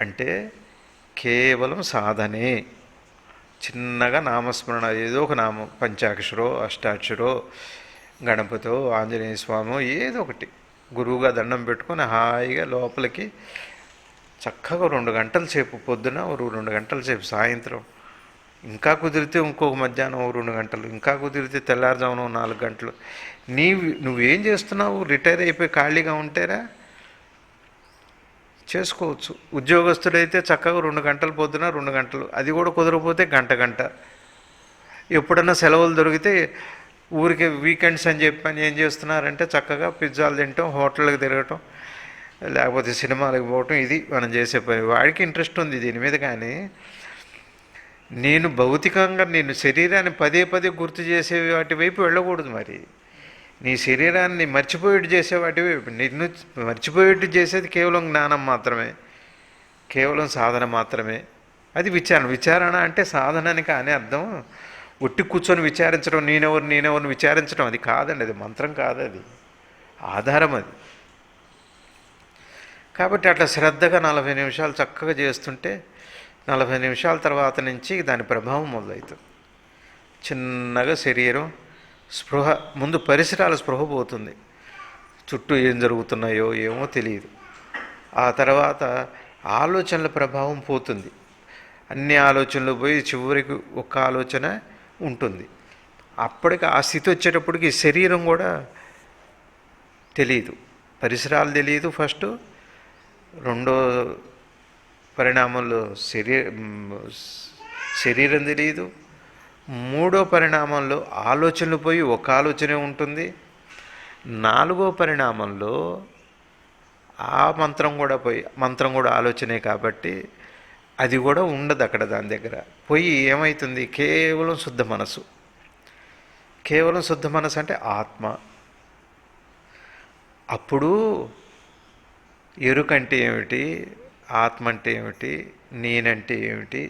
అంటే కేవలం సాధనే. చిన్నగా నామస్మరణ, ఏదో ఒక నామం, పంచాక్షరో అష్టాక్షరో గణపతో ఆంజనేయ స్వామో ఏదో ఒకటి గురువుగా దండం పెట్టుకొని హాయిగా లోపలికి చక్కగా 2 గంటల సేపు పొద్దున, 2 గంటల సేపు సాయంత్రం, ఇంకా కుదిరితే ఇంకొక మధ్యాహ్నం 2 గంటలు, ఇంకా కుదిరితే తెల్లారుజామున 4 గంటలు. నువ్వేం చేస్తున్నావు? రిటైర్ అయిపోయి ఖాళీగా ఉంటేరా చేసుకోవచ్చు. ఉద్యోగస్తుడైతే చక్కగా 2 గంటలు పొద్దున, 2 గంటలు, అది కూడా కుదరకపోతే గంట. ఎప్పుడన్నా సెలవులు దొరికితే ఊరికే వీకెండ్స్ అని చెప్పని ఏం చేస్తున్నారంటే చక్కగా పిజ్జాలు తినటం, హోటళ్ళకి తిరగటం, లేకపోతే సినిమాలకు పోవటం, ఇది మనం చేసే పని. వాడికి ఇంట్రెస్ట్ ఉంది దీని మీద, కానీ నేను భౌతికంగా నేను శరీరాన్ని పదే పదే గుర్తు చేసే వాటి వైపు వెళ్ళకూడదు. మరి నీ శరీరాన్ని మర్చిపోయేట్టు చేసే వాటి వైపు, నిన్ను మర్చిపోయేట్టు చేసేది కేవలం జ్ఞానం మాత్రమే, కేవలం సాధన మాత్రమే. అది విచారణ. విచారణ అంటే సాధనని కానీ అర్థం ఒట్టి కూర్చొని విచారించడం, నేనెవరిని విచారించడం అది కాదండి. అది మంత్రం కాదు, అది ఆధారం అది. కాబట్టి అట్లా శ్రద్ధగా 40 నిమిషాలు చక్కగా చేస్తుంటే 40 నిమిషాల తర్వాత నుంచి దాని ప్రభావం మొదలవుతుంది. చిన్నగా శరీరం స్పృహ, ముందు పరిసరాల స్పృహ పోతుంది, చుట్టూ ఏం జరుగుతున్నాయో ఏమో తెలియదు. ఆ తర్వాత ఆలోచనల ప్రభావం పోతుంది, అన్ని ఆలోచనలు పోయి చివరికి ఒక్క ఆలోచన ఉంటుంది. అప్పటికి ఆ స్థితి వచ్చేటప్పటికి శరీరం కూడా తెలియదు, పరిసరాలు తెలియదు. ఫస్ట్ రెండో పరిణామంలో శరీరం తెలియదు. మూడో పరిణామంలో ఆలోచనలు పోయి ఒక ఆలోచనే ఉంటుంది. నాలుగో పరిణామంలో ఆ మంత్రం కూడా పోయి, మంత్రం కూడా ఆలోచనే కాబట్టి అది కూడా ఉండదు అక్కడ. దాని దగ్గర పోయి ఏమవుతుంది, కేవలం శుద్ధ మనసు. కేవలం శుద్ధ మనసు అంటే ఆత్మ. అప్పుడు ఎరుకంటే ఏమిటి, ఆత్మ అంటే ఏమిటి, నేనంటే ఏమిటి,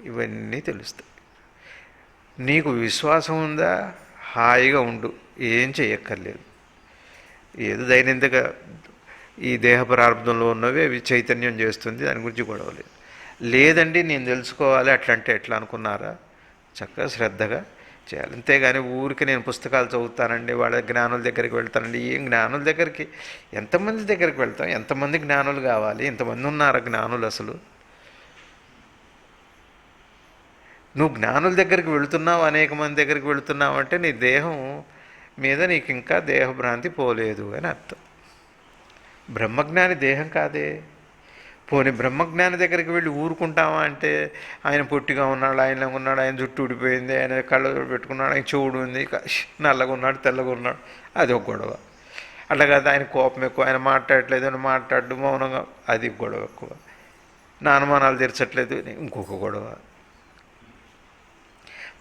ఇవన్నీ తెలుస్తాయి. నీకు విశ్వాసం ఉందా, హాయిగా ఉండు, ఏం చేయక్కర్లేదు. ఏదో దైనందిక ఈ దేహ ప్రారంభంలో ఉన్నవి అవి చైతన్యం చేస్తుంది, దాని గురించి గొడవలేదు. లేదండి నేను తెలుసుకోవాలి అట్లంటే ఎట్లా అనుకున్నారా, చక్కగా శ్రద్ధగా చేయాలి. అంతేగాని ఊరికి నేను పుస్తకాలు చదువుతానండి, వాళ్ళ జ్ఞానుల దగ్గరికి వెళ్తానండి. ఏం జ్ఞానుల దగ్గరికి, ఎంతమంది దగ్గరికి వెళ్తాం, ఎంతమంది జ్ఞానులు కావాలి, ఎంతమంది ఉన్నారు జ్ఞానులు అసలు? నువ్వు జ్ఞానుల దగ్గరికి వెళుతున్నావు, అనేక మంది దగ్గరికి వెళుతున్నావు అంటే నీ దేహం మీద నీకు ఇంకా దేహభ్రాంతి పోలేదు అని అర్థం. బ్రహ్మజ్ఞాని దేహం కాదే. పోనీ బ్రహ్మజ్ఞాని దగ్గరికి వెళ్ళి ఊరుకుంటావా అంటే, ఆయన పొట్టిగా ఉన్నాడు, ఆయన ఉన్నాడు, ఆయన జుట్టు ఊడిపోయింది, ఆయన కళ్ళ పెట్టుకున్నాడు, ఆయన చెవుడు ఉంది, నల్లగా ఉన్నాడు, తెల్లగా ఉన్నాడు, అది ఒక గొడవ. అట్లా కాదు ఆయన కోపం ఎక్కువ, ఆయన మాట్లాడట్లేదు అని మాట్లాడు మౌనంగా, అది గొడవ ఎక్కువ. నా అనుమానాలు తీర్చట్లేదు, ఇంకొక గొడవ.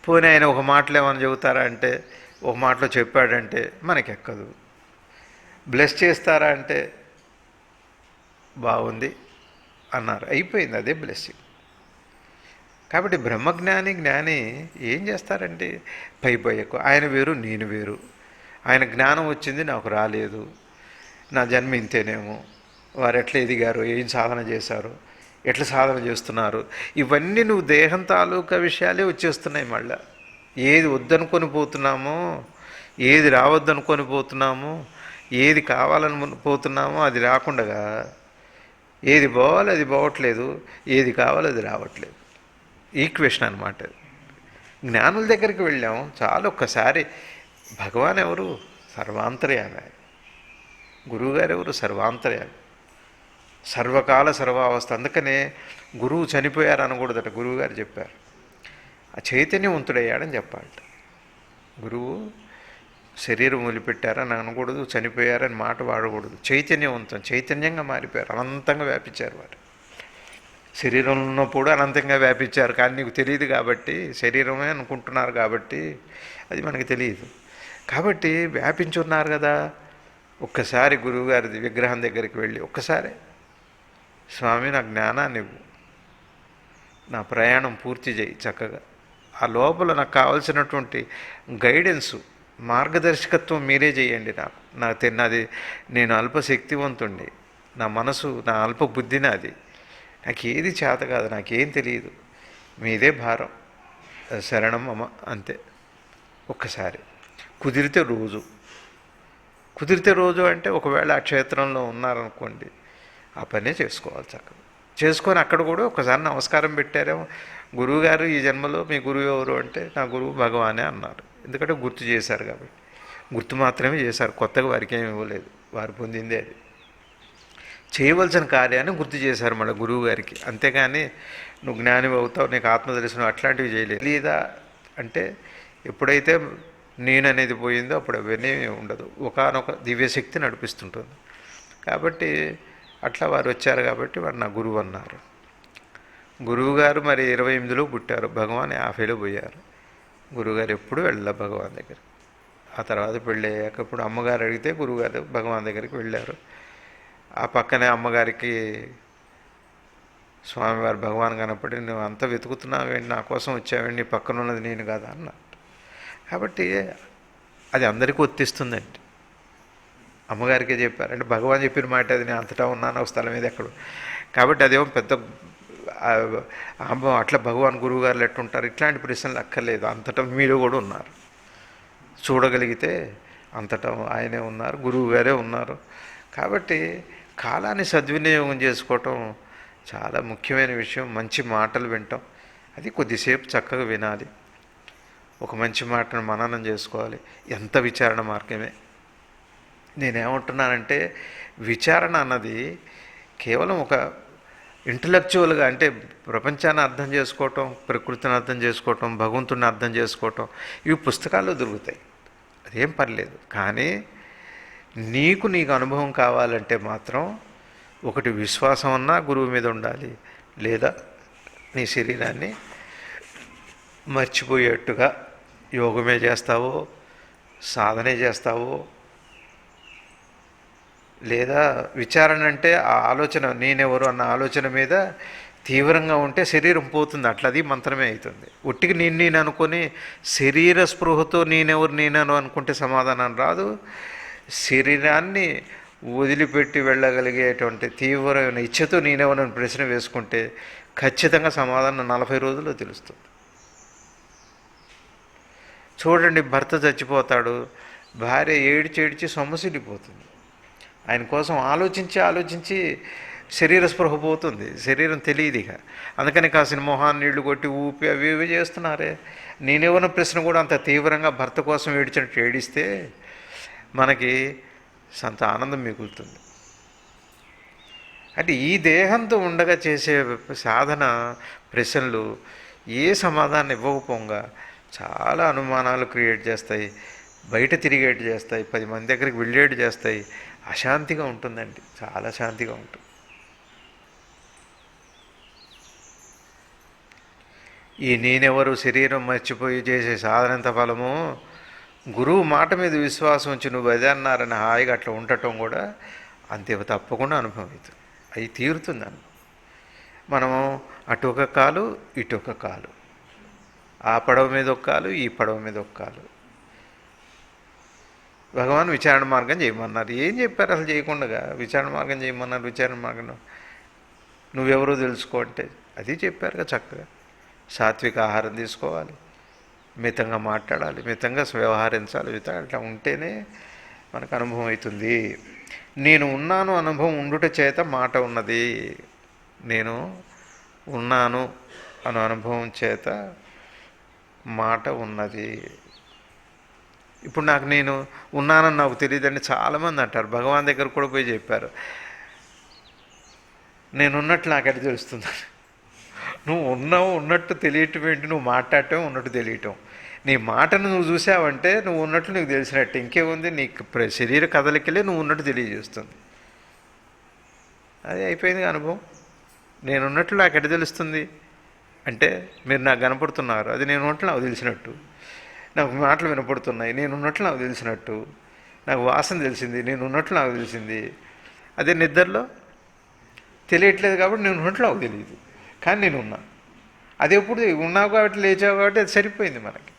పోనీ ఆయన ఒక మాటలు ఏమైనా చెబుతారా అంటే, ఒక మాటలో చెప్పాడంటే మనకెక్కదు. బ్లెస్ చేస్తారా అంటే బాగుంది అన్నారు, అయిపోయింది, అదే బ్లెస్సింగ్. కాబట్టి బ్రహ్మజ్ఞాని జ్ఞాని ఏం చేస్తారంటే పై ఎక్కువ, ఆయన వేరు నేను వేరు, ఆయన జ్ఞానం వచ్చింది నాకు రాలేదు, నా జన్మ ఇంతేనేమో, వారు ఎట్లా ఎదిగారు, ఏం సాధన చేశారు, ఎట్లా సాధన చేస్తున్నారు, ఇవన్నీ నువ్వు దేహం తాలూకా విషయాలే వచ్చేస్తున్నాయి. మళ్ళీ ఏది వద్దనుకొని పోతున్నామో, ఏది రావద్దనుకొని పోతున్నామో, ఏది కావాలని పోతున్నామో అది రాకుండా, ఏది పోవాలి అది పోవట్లేదు, ఏది కావాలి అది రావట్లేదు. ఈక్వేషన్ అనమాట. జ్ఞానుల దగ్గరికి వెళ్ళాము చాలా. ఒక్కసారి భగవాన్ ఎవరు, సర్వాంతర్యామి. గురువుగారు ఎవరు, సర్వాంతర్యామి, సర్వకాల సర్వావస్థ. అందుకనే గురువు చనిపోయారు అనకూడదట, గురువుగారు చెప్పారు. ఆ చైతన్యవంతుడయ్యాడని చెప్పాలట. గురువు శరీరం వదిలిపెట్టారని అనకూడదు, చనిపోయారని మాట వాడకూడదు. చైతన్యవంతం, చైతన్యంగా మారిపోయారు, అనంతంగా వ్యాపించారు. వారు శరీరంలో ఉన్నప్పుడు అనంతంగా వ్యాపించారు, కానీ నీకు తెలియదు కాబట్టి, శరీరమే అనుకుంటున్నారు కాబట్టి అది మనకి తెలియదు. కాబట్టి వ్యాపించున్నారు కదా. ఒక్కసారి గురువుగారి విగ్రహం దగ్గరికి వెళ్ళి, ఒక్కసారి స్వామి నా జ్ఞానాన్ని ఇవ్వు, నా ప్రయాణం పూర్తి చేయి చక్కగా, ఆ లోపల నాకు కావాల్సినటువంటి గైడెన్సు, మార్గదర్శకత్వం మీరే చేయండి. నాది నేను అల్పశక్తివంతుణ్ణి, నా మనసు, నా అల్ప బుద్ధి నాది, నాకు ఏది చేత కాదు, నాకేం తెలియదు, మీదే భారం, శరణం అమ్మ, అంతే. ఒక్కసారి కుదిరితే రోజు అంటే ఒకవేళ ఆ క్షేత్రంలో ఉన్నారనుకోండి, ఆ పనే చేసుకోవాలి చక్కగా. చేసుకొని అక్కడ కూడా ఒకసారి నమస్కారం పెట్టారేమో, గురువుగారు ఈ జన్మలో మీ గురువు ఎవరు అంటే నా గురువు భగవానే అన్నారు. ఎందుకంటే గుర్తు చేశారు కాబట్టి, గుర్తు మాత్రమే చేశారు, కొత్తగా వారికి ఏమి ఇవ్వలేదు, వారు పొందిందే అది. చేయవలసిన కార్యాన్ని గుర్తు చేశారు మళ్ళీ గురువు గారికి. అంతేగాని నువ్వు జ్ఞాని అవుతావు, నీకు ఆత్మదర్శనం అట్లాంటివి చేయలేదు. లేదా అంటే ఎప్పుడైతే నేను అనేది పోయిందో అప్పుడు అవన్నీ ఉండదు, ఒకానొక దివ్యశక్తి నడిపిస్తుంటుంది. కాబట్టి అట్లా వారు వచ్చారు కాబట్టి వారు నా గురువు అన్నారు. గురువుగారు మరి 28లో పుట్టారు, భగవాన్ 50లో పోయారు. గురువుగారు ఎప్పుడు వెళ్ళాల భగవాన్ దగ్గర. ఆ తర్వాత పెళ్ళి అయ్యాక ఇప్పుడు అమ్మగారు అడిగితే గురువుగారు భగవాన్ దగ్గరికి వెళ్ళారు. ఆ పక్కనే అమ్మగారికి స్వామివారు భగవాన్ కనపడి, నువ్వు అంతా వెతుకుతున్నావేంటి, నా కోసం వచ్చావేంటి, నీ పక్కన ఉన్నది నేను కాదా అన్నారు. కాబట్టి అది అందరికీ వర్తిస్తుందండి. అమ్మగారికే చెప్పారు అంటే భగవాన్ చెప్పిన మాట అది, నేను అంతటా ఉన్నాను ఒక స్థలం మీద ఎక్కడ. కాబట్టి అదేమో పెద్ద అమ్మ అట్లా భగవాన్ గురువుగారులు ఎట్టుంటారు, ఇట్లాంటి ప్రశ్నలు అక్కర్లేదు. అంతటా మీరు కూడా ఉన్నారు, చూడగలిగితే అంతటా ఆయనే ఉన్నారు, గురువుగారే ఉన్నారు. కాబట్టి కాలాన్ని సద్వినియోగం చేసుకోవటం చాలా ముఖ్యమైన విషయం. మంచి మాటలు వినటం, అది కొద్దిసేపు చక్కగా వినాలి. ఒక మంచి మాటను మననం చేసుకోవాలి. ఎంత విచారణ మార్గమే. నేనేమంటున్నానంటే విచారణ అన్నది కేవలం ఒక ఇంటలెక్చువల్గా, అంటే ప్రపంచాన్ని అర్థం చేసుకోవటం, ప్రకృతిని అర్థం చేసుకోవటం, భగవంతుడిని అర్థం చేసుకోవటం, ఇవి పుస్తకాల్లో దొరుకుతాయి, అదేం పర్లేదు. కానీ నీకు అనుభవం కావాలంటే మాత్రం ఒకటి విశ్వాసం అన్నా గురువు మీద ఉండాలి, లేదా నీ శరీరాన్ని మర్చిపోయేట్టుగా యోగమే చేస్తావో, సాధనే చేస్తావో, లేదా విచారణ అంటే ఆ ఆలోచన నేనెవరు అన్న ఆలోచన మీద తీవ్రంగా ఉంటే శరీరం పోతుంది, అట్లది మంత్రమే అవుతుంది. ఒట్టికి నేను అనుకొని శరీర స్పృహతో నేనెవరు అనుకుంటే సమాధానం రాదు. శరీరాన్ని వదిలిపెట్టి వెళ్ళగలిగేటువంటి తీవ్రమైన ఇచ్ఛతో నేనెవరని ప్రశ్న వేసుకుంటే ఖచ్చితంగా సమాధానం 40 రోజుల్లో తెలుస్తుంది. చూడండి, భర్త చచ్చిపోతాడు, భార్య ఏడిచి సొమ్మసిల్లిపోతుంది. ఆయన కోసం ఆలోచించి శరీర స్పృహ పోతుంది, శరీరం తెలియదు ఇక. అందుకని కాసిన మొహాన్ని నీళ్లు కొట్టి ఊపి అవి ఇవి చేస్తున్నారే. నేనెవరిన ప్రశ్న కూడా అంత తీవ్రంగా భర్త కోసం ఏడిచినట్టు ఏడిస్తే మనకి సంత ఆనందం మిగులుతుంది. అంటే ఈ దేహంతో ఉండగా చేసే సాధన ప్రశ్నలు ఏ సమాధానం ఇవ్వకపోగా చాలా అనుమానాలు క్రియేట్ చేస్తాయి, బయట తిరిగేటు చేస్తాయి, 10 మంది దగ్గరికి వెళ్ళేటు చేస్తాయి. అశాంతిగా ఉంటుందండి, చాలా శాంతిగా ఉంటుంది. ఈ నేనెవరు శరీరం మర్చిపోయి చేసే సాధనంత ఫలము గురువు మాట మీద విశ్వాసం ఉంచి నువ్వు అదే అన్నారని హాయిగా అట్లా ఉండటం కూడా అంతే తప్పకుండా అనుభవం అవుతుంది. అవి తీరుతుంది అనుభవం. మనము అటు ఒక కాలు ఇటు ఒక కాలు, ఆ పడవ మీద ఒక కాలు ఈ పడవ మీద ఒక కాలు. భగవాన్ విచారణ మార్గం చేయమన్నారు. ఏం చెప్పారు అసలు చేయకుండా? విచారణ మార్గం చేయమన్నారు. విచారణ మార్గం నువ్వెవరో తెలుసుకో అంటే అది చెప్పారుగా చక్కగా. సాత్విక ఆహారం తీసుకోవాలి, మితంగా మాట్లాడాలి, మితంగా వ్యవహరించాలి. అట్లా ఉంటేనే మనకు అనుభవం అవుతుంది. నేను ఉన్నాను అనుభవం ఉండుట చేత మాట ఉన్నది. నేను ఉన్నాను అను అనుభవం చేత మాట ఉన్నది. ఇప్పుడు నేను ఉన్నానని నాకు తెలియదని చాలామంది అంటారు. భగవాన్ దగ్గర కూడా పోయి చెప్పారు, నేనున్నట్లు నాకు ఎట్లా తెలుస్తుంది? నువ్వు ఉన్నట్టు తెలియటం ఏంటి? నువ్వు మాట్లాడటం ఉన్నట్టు తెలియటం. నీ మాటను నువ్వు చూసావంటే నువ్వు ఉన్నట్లు నీకు తెలిసినట్టు. ఇంకేముంది? నీకు శరీర కదలికలే నువ్వు ఉన్నట్టు తెలియజేస్తుంది. అది అయిపోయింది అనుభవం. నేనున్నట్లు నాకు ఎట్లా తెలుస్తుంది అంటే మీరు నాకు కనపడుతున్నారు, అది నేను ఉన్నట్లు నాకు తెలిసినట్టు. నాకు మాటలు వినపడుతున్నాయి, నేను ఉన్నట్లు నాకు తెలిసినట్టు. నాకు వాసన తెలిసింది, నేను ఉన్నట్లు నాకు తెలిసింది. అదే నిద్రలో తెలియట్లేదు కాబట్టి నేను ఉన్నట్లు నాకు తెలియదు, కానీ నేను ఉన్నా. అది ఎప్పుడు ఉన్నావు కాబట్టి లేచావు కాబట్టి అది సరిపోయింది మనకి.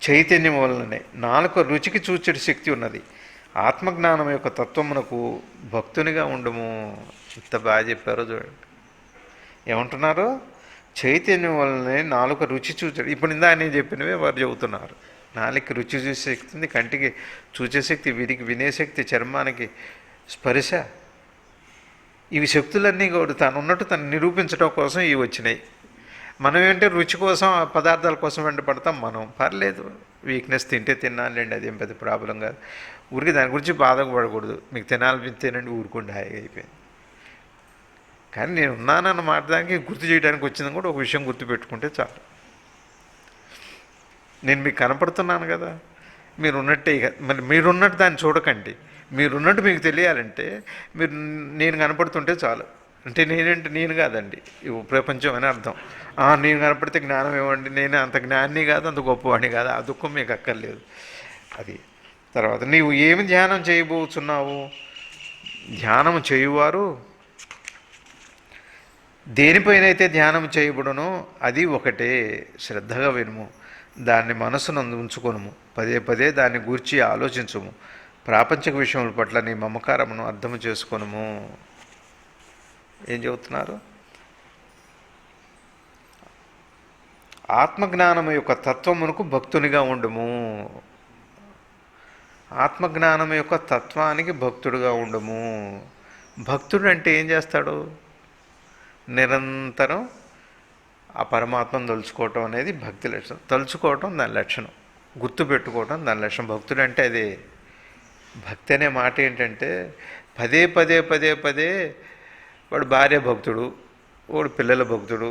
చైతన్యం వలననే నాలుక రుచికి చూచే శక్తి ఉన్నది. ఆత్మజ్ఞానం యొక్క తత్వమునకు భక్తునిగా ఉండము. ఇంత బాగా చెప్పారో చూడండి. ఏమంటున్నారు? చైతన్యం వల్లనే నాలుక రుచి చూచాడు. ఇప్పుడు నేను చెప్పినవే వారు చెబుతున్నారు. నాలుక రుచి చూసే శక్తి ఉంది, కంటికి చూచే శక్తి, వీరికి వినే శక్తి, చర్మానికి స్పర్శ. ఇవి శక్తులన్నీ కూడా తను ఉన్నట్టు తను నిరూపించడం కోసం ఇవి వచ్చినాయి. మనం ఏంటంటే రుచి కోసం, ఆ పదార్థాల కోసం వెంటపడతాం. మనం పర్లేదు, వీక్నెస్ తింటే తినాలండి, అదేం పెద్ద ప్రాబ్లం కాదు. ఊరికి దాని గురించి బాధపడకూడదు. మీకు తినాలని తినండి, ఊరుకోండి, హాయిగా అయిపోయింది. కానీ నేను ఉన్నానన్న మాట దానికి గుర్తు చేయడానికి వచ్చిందని కూడా ఒక విషయం గుర్తుపెట్టుకుంటే చాలు. నేను మీకు కనపడుతున్నాను కదా, మీరు ఉన్నట్టే. ఇక మరి మీరున్నట్టు దాన్ని చూడకండి, మీరున్నట్టు మీకు తెలియాలంటే మీరు నేను కనపడుతుంటే చాలు. అంటే నేనంటే నేను కాదండి, ఈ ప్రపంచం అని అర్థం. నేను కనపడితే జ్ఞానం ఏమండి, నేను అంత జ్ఞాని కాదు, అంత గొప్పవాడిని కాదు, ఆ దుఃఖం మీకు అక్కర్లేదు. అది తర్వాత నీవు ఏమి ధ్యానం చేయబోతున్నావు? ధ్యానం చేయువారు దేనిపైనైతే ధ్యానం చేయబడునో అది ఒకటే. శ్రద్ధగా వినుము, దాన్ని మనసునందు ఉంచుకొనుము, పదే పదే దాన్ని గూర్చి ఆలోచించుము, ప్రాపంచిక విషయముల పట్ల నీ మమకారమును అర్థము చేసుకొనుము. ఏం చెబుతున్నారు? ఆత్మజ్ఞానము యొక్క తత్వమునకు భక్తునిగా ఉండుము. ఆత్మజ్ఞానం యొక్క తత్వానికి భక్తుడుగా ఉండము. భక్తుడు అంటే ఏం చేస్తాడు? నిరంతరం ఆ పరమాత్మను తలుచుకోవటం అనేది భక్తి లక్షణం. తలుచుకోవటం దాని లక్షణం, గుర్తుపెట్టుకోవటం దాని లక్షణం. భక్తుడు అంటే అదే. భక్తి అనే మాట ఏంటంటే పదే పదే పదే పదే వాడు భార్య భక్తుడు, వాడు పిల్లల భక్తుడు,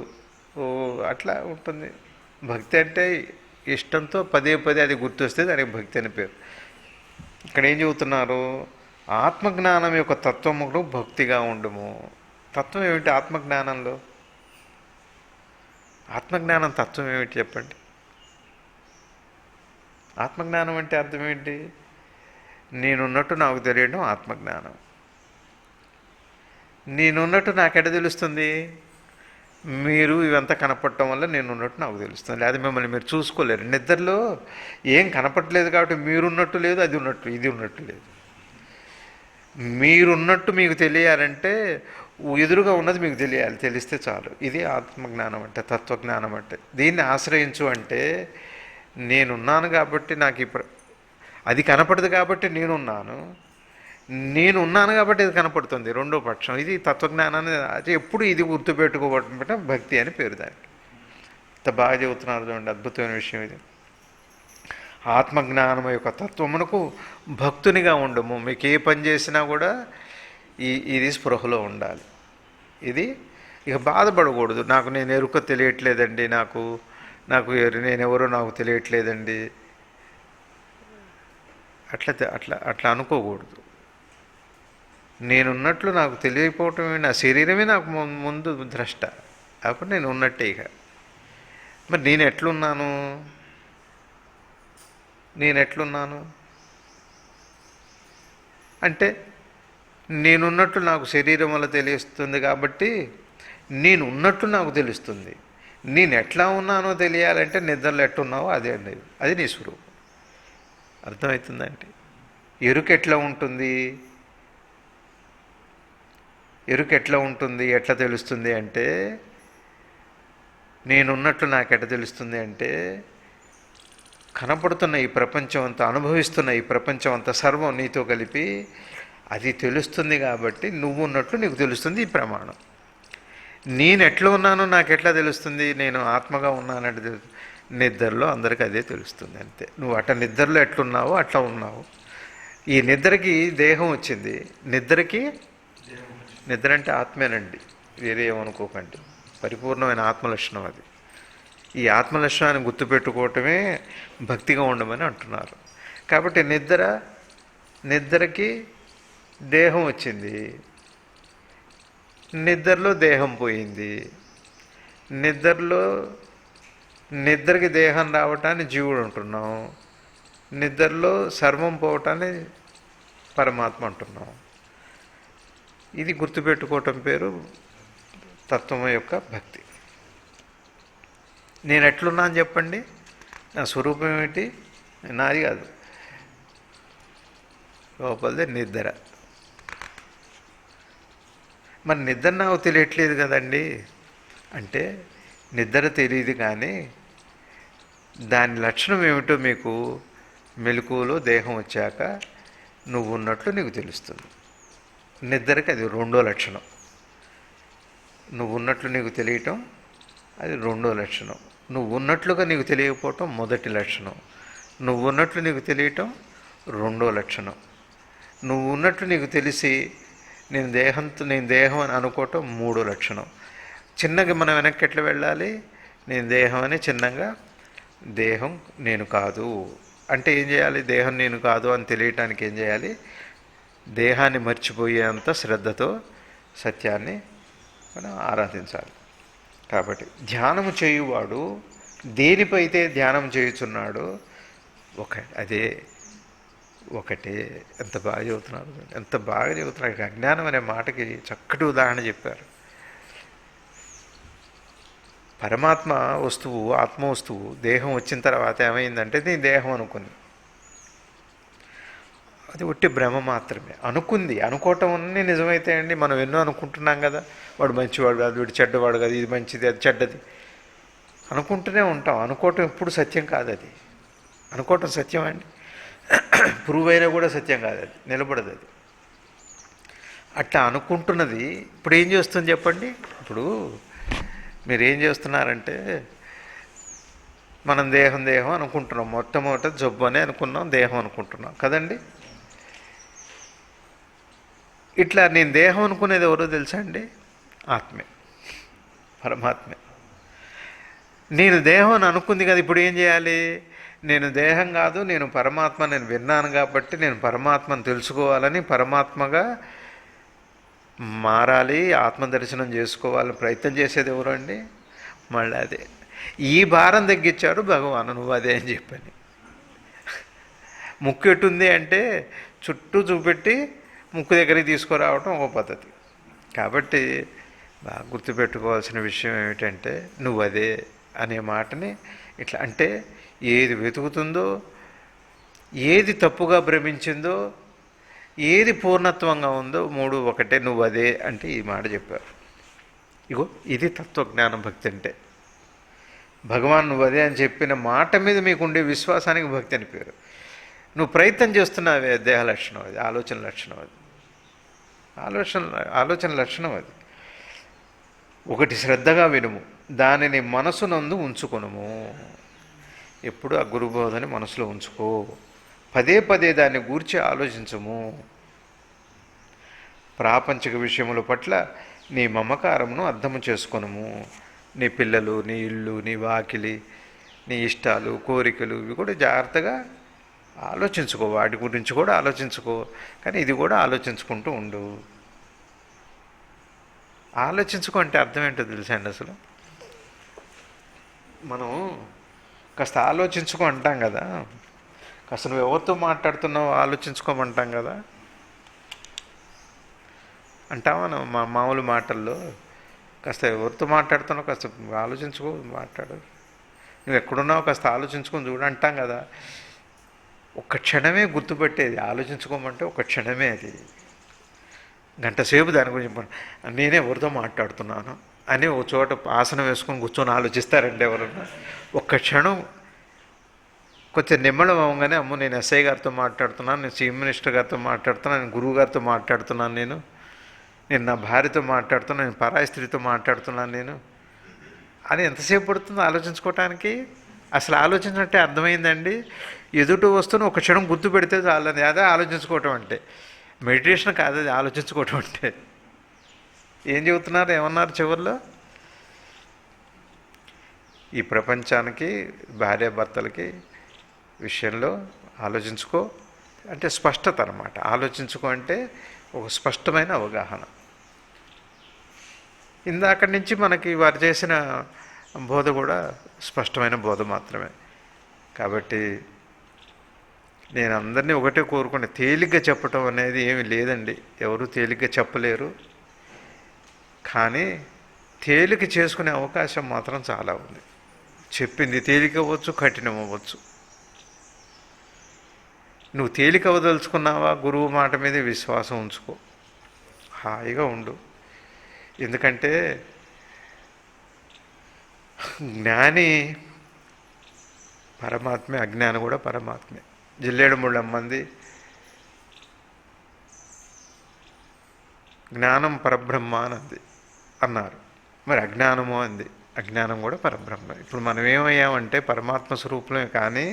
అట్లా ఉంటుంది. భక్తి అంటే ఇష్టంతో పదే పదే అది గుర్తొస్తే దానికి భక్తి అని పేరు. ఇక్కడ ఏం చెబుతున్నారు? ఆత్మజ్ఞానం యొక్క తత్వమును భక్తిగా ఉండము. తత్వం ఏమిటి ఆత్మజ్ఞానంలో? ఆత్మజ్ఞానం తత్వం ఏమిటి చెప్పండి? ఆత్మజ్ఞానం అంటే అర్థం ఏంటి? నేనున్నట్టు నాకు తెలియడం ఆత్మజ్ఞానం. నేనున్నట్టు నాకెట తెలుస్తుంది? మీరు ఇవంతా కనపడటం వల్ల నేనున్నట్టు నాకు తెలుస్తుంది. లేదా మిమ్మల్ని మీరు చూసుకోలేరు. నిద్రలో ఏం కనపడలేదు కాబట్టి మీరున్నట్టు లేదు, అది ఉన్నట్టు ఇది ఉన్నట్టు లేదు. మీరున్నట్టు మీకు తెలియాలంటే ఎదురుగా ఉన్నది మీకు తెలియాలి, తెలిస్తే చాలు. ఇది ఆత్మజ్ఞానం అంటే, తత్వజ్ఞానం అంటే. దీన్ని ఆశ్రయించు అంటే నేనున్నాను కాబట్టి నాకు అది కనపడదు కాబట్టి నేనున్నాను, నేనున్నాను కాబట్టి ఇది కనపడుతుంది, రెండో పక్షం. ఇది తత్వజ్ఞానాన్ని అది ఎప్పుడు ఇది గుర్తుపెట్టుకోబట్ట భక్తి అని పేరు దానికి. ఇంత బాగా చెబుతున్నారు చూడండి, అద్భుతమైన విషయం ఇది. ఆత్మజ్ఞానం యొక్క తత్వమునకు భక్తునిగా ఉండము. మీకు ఏ పని చేసినా కూడా ఇది స్పృహలో ఉండాలి. ఇది ఇక బాధపడకూడదు. నాకు నేను ఎరుక తెలియట్లేదండి, నాకు నేనెవరో నాకు తెలియట్లేదండి, అట్లా అనుకోకూడదు. నేనున్నట్లు నాకు తెలియకపోవటమే, నా శరీరమే నాకు ముందు ద్రష్ట. అప్పుడు నేను ఉన్నట్టే. ఇక మరి నేను ఎట్లున్నాను అంటే నేనున్నట్లు నాకు శరీరం వల్ల తెలుస్తుంది కాబట్టి నేను ఉన్నట్లు నాకు తెలుస్తుంది. నేను ఎట్లా ఉన్నానో తెలియాలంటే నిద్రలో ఎట్టున్నావో అదే అండి, అది నీ స్వరూపం. అర్థమవుతుందండి? ఎరుక ఎట్లా ఉంటుంది? ఎట్లా తెలుస్తుంది అంటే నేనున్నట్లు నాకెట్లా తెలుస్తుంది అంటే కనపడుతున్న ఈ ప్రపంచం అంతా, అనుభవిస్తున్న ఈ ప్రపంచం అంతా సర్వం నీతో కలిపి అది తెలుస్తుంది కాబట్టి నువ్వు ఉన్నట్లు నీకు తెలుస్తుంది. ఈ ప్రమాణం. నేను ఎట్లా ఉన్నానో నాకు ఎట్లా తెలుస్తుంది? నేను ఆత్మగా ఉన్నానంటే నిద్రలో అందరికీ అదే తెలుస్తుంది, అంతే. నువ్వు నిద్రలో ఎట్లున్నావో అట్లా ఉన్నావు. ఈ నిద్రకి దేహం వచ్చింది. నిద్ర అంటే ఆత్మేనండి, వేరే ఏమనుకోకండి. పరిపూర్ణమైన ఆత్మలక్షణం అది. ఈ ఆత్మలక్షణాన్ని గుర్తుపెట్టుకోవటమే భక్తిగా ఉండమని అంటున్నారు. కాబట్టి నిద్రకి దేహం వచ్చింది, నిద్రలో దేహం పోయింది. నిద్రకి దేహం రావటాన్ని జీవుడు అంటున్నాం, నిద్రలో సర్వం పోవటాన్ని పరమాత్మ అంటున్నాం. ఇది గుర్తుపెట్టుకోవటం పేరు తత్వం యొక్క భక్తి. నేను ఎట్లున్నా అని చెప్పండి, నా స్వరూపం ఏమిటి? నాది కాదు, లోపలిదే నిద్ర. మరి నిద్ర నాకు తెలియట్లేదు కదండి అంటే నిద్ర తెలియదు, కానీ దాని లక్షణం ఏమిటో మీకు మెలకువలో దేహం వచ్చాక నువ్వు ఉన్నట్లు నీకు తెలుస్తుంది. నిద్రకి అది రెండో లక్షణం. నువ్వు ఉన్నట్లు నీకు తెలియటం అది రెండో లక్షణం. నువ్వు ఉన్నట్లుగా నీకు తెలియకపోవటం మొదటి లక్షణం. నువ్వు ఉన్నట్లు నీకు తెలియటం రెండో లక్షణం. నువ్వు ఉన్నట్లు నీకు తెలిసి నేను దేహం అని అనుకోవటం మూడో లక్షణం. చిన్నగా మనం వెనక్కి ఎట్లా వెళ్ళాలి? నేను దేహం అని చిన్నగా, దేహం నేను కాదు అంటే ఏం చేయాలి? దేహం నేను కాదు అని తెలియటానికి ఏం చేయాలి? దేహాన్ని మర్చిపోయేంత శ్రద్ధతో సత్యాన్ని మనం ఆరాధించాలి. కాబట్టి ధ్యానము చేయువాడు దేనిపైతే ధ్యానం చేయుచున్నాడో అదే ఒకటే. ఎంత బాగా చెబుతున్నారు, ఎంత బాగా చెబుతున్నారు. అజ్ఞానం అనే మాటకి చక్కటి ఉదాహరణ చెప్పారు. పరమాత్మ వస్తువు, ఆత్మ వస్తువు దేహం వచ్చిన తర్వాత ఏమైందంటే నీ దేహం అనుకుంది. అది ఒట్టి భ్రమ మాత్రమే. అనుకోవటం అన్నీ నిజమైతే అండి, మనం ఎన్నో అనుకుంటున్నాం కదా, వాడు మంచివాడు కాదు, వీడు చెడ్డవాడు కాదు, ఇది మంచిది అది చెడ్డది అనుకుంటూనే ఉంటాం. అనుకోవటం ఎప్పుడు సత్యం కాదు. అది అనుకోవటం సత్యం అండి, ప్రూవ్ అయినా కూడా సత్యం కాదు, అది నిలబడదు. అది అట్లా అనుకుంటున్నది ఇప్పుడు ఏం చేస్తుంది చెప్పండి. ఇప్పుడు మీరు ఏం చేస్తున్నారంటే, మనం దేహం అనుకుంటున్నాం. మొట్టమొదట జబ్బు అనే అనుకున్నాం, దేహం అనుకుంటున్నాం కదండి. ఇట్లా నేను దేహం అనుకునేది ఎవరో తెలుసా అండి? ఆత్మే, పరమాత్మే. నేను దేహం అని అనుకుంది కదా, ఇప్పుడు ఏం చేయాలి? నేను దేహం కాదు, నేను పరమాత్మ, నేను విన్నాను కాబట్టి నేను పరమాత్మను తెలుసుకోవాలని పరమాత్మగా మారాలి, ఆత్మదర్శనం చేసుకోవాలని ప్రయత్నం చేసేది ఎవరు అండి? మళ్ళీ అదే. ఈ భారం తగ్గించాడు భగవాను, నువ్వు అదే అని చెప్పని. ముక్కు ఎట్టుంది అంటే చుట్టూ చూపెట్టి ముక్కు దగ్గరికి తీసుకురావడం ఒక పద్ధతి. కాబట్టి బాగా గుర్తుపెట్టుకోవాల్సిన విషయం ఏమిటంటే, నువ్వు అదే అనే మాటని ఇట్లా అంటే, ఏది వెతుకుతుందో, ఏది తప్పుగా భ్రమించిందో, ఏది పూర్ణత్వంగా ఉందో, మూడు ఒకటే, నువ్వు అదే అంటే ఈ మాట చెప్పారు. ఇగో ఇది తత్వజ్ఞానం భక్తి అంటే. భగవాన్ నువ్వు అదే అని చెప్పిన మాట మీద మీకుండే విశ్వాసానికి భక్తి అని పేరు. నువ్వు ప్రయత్నం చేస్తున్నావే, దేహ లక్షణం అది, ఆలోచన లక్షణం అది, ఆలోచన లక్షణం అది. ఒకటి శ్రద్ధగా వినుము, దానిని మనసునందు ఉంచుకొనుము. ఎప్పుడు ఆ గురుబోధని మనసులో ఉంచుకో, పదే పదే దాన్ని గూర్చి ఆలోచించము. ప్రాపంచిక విషయముల పట్ల నీ మమకారమును అర్థము చేసుకొనుము. నీ పిల్లలు, నీ ఇల్లు, నీ వాకిలి, నీ ఇష్టాలు, కోరికలు, ఇవి కూడా జాగ్రత్తగా ఆలోచించుకో. వాటి గురించి కూడా ఆలోచించుకో, కానీ ఇది కూడా ఆలోచించుకుంటూ ఉండు. ఆలోచించుకో అంటే అర్థం ఏంటో తెలుసా అండి? అసలు మనం కాస్త ఆలోచించుకో అంటాం కదా, కాస్త నువ్వు ఎవరితో మాట్లాడుతున్నావు ఆలోచించుకోమంటాం కదా, అంటావా? మా మామూలు మాటల్లో కాస్త ఎవరితో మాట్లాడుతున్నావు కాస్త ఆలోచించుకో, మాట్లాడు, నువ్వు ఎక్కడున్నావు కాస్త ఆలోచించుకొని చూడు అంటాం కదా. ఒక్క క్షణమే గుర్తుపెట్టేది ఆలోచించుకోమంటే, ఒక క్షణమే. అది గంట సేపు దాని గురించి నేనే ఎవరితో మాట్లాడుతున్నాను అని ఒక చోట ఆసనం వేసుకొని కూర్చొని ఆలోచిస్తారంటే ఎవరన్నా? ఒక్క క్షణం కొంచెం నిమ్మడం అవ్వగానే, అమ్మో నేను ఎస్ఐ గారితో మాట్లాడుతున్నాను, నేను చీఫ్ మినిస్టర్ గారితో మాట్లాడుతున్నాను, నేను గురువు గారితో మాట్లాడుతున్నాను, నేను నా భార్యతో మాట్లాడుతున్నాను, నేను పరాయి స్త్రీతో మాట్లాడుతున్నాను నేను అని ఎంతసేపు పడుతుందో ఆలోచించుకోవటానికి? అసలు ఆలోచించినట్టే అర్థమైందండి. ఎదుటి వస్తువును ఒక క్షణం గుర్తు పెడితే చాలని, అదే ఆలోచించుకోవటం అంటే. మెడిటేషన్ కాదు అది, ఆలోచించుకోవటం అంటే. ఏం చెబుతున్నారు, ఏమన్నారు చివరిలో? ఈ ప్రపంచానికి, భార్యాభర్తలకి విషయంలో ఆలోచించుకో అంటే స్పష్టత అన్నమాట. ఆలోచించుకో అంటే ఒక స్పష్టమైన అవగాహన. ఇందాక నుంచి మనకి వారు చేసిన బోధ కూడా స్పష్టమైన బోధ మాత్రమే. కాబట్టి నేను అందరినీ ఒకటే కోరుకునే, తేలిగ్గా చెప్పటం అనేది ఏమి లేదండి, ఎవరు తేలిగ్గా చెప్పలేరు. కానీ తేలిక చేసుకునే అవకాశం మాత్రం చాలా ఉంది. చెప్పింది తేలిక అవ్వచ్చు, కఠినం అవ్వచ్చు. నువ్వు తేలిక అవ్వదలుచుకున్నావా, గురువు మాట మీద విశ్వాసం ఉంచుకో, హాయిగా ఉండు. ఎందుకంటే జ్ఞాని పరమాత్మే, అజ్ఞానం కూడా పరమాత్మే. జిల్లేడు ముళ్ళమ్మంది, జ్ఞానం పరబ్రహ్మ అన్నది అన్నారు. మరి అజ్ఞానము అంది, అజ్ఞానం కూడా పరబ్రహ్మ. ఇప్పుడు మనం ఏమయ్యామంటే పరమాత్మ స్వరూపమే, కానీ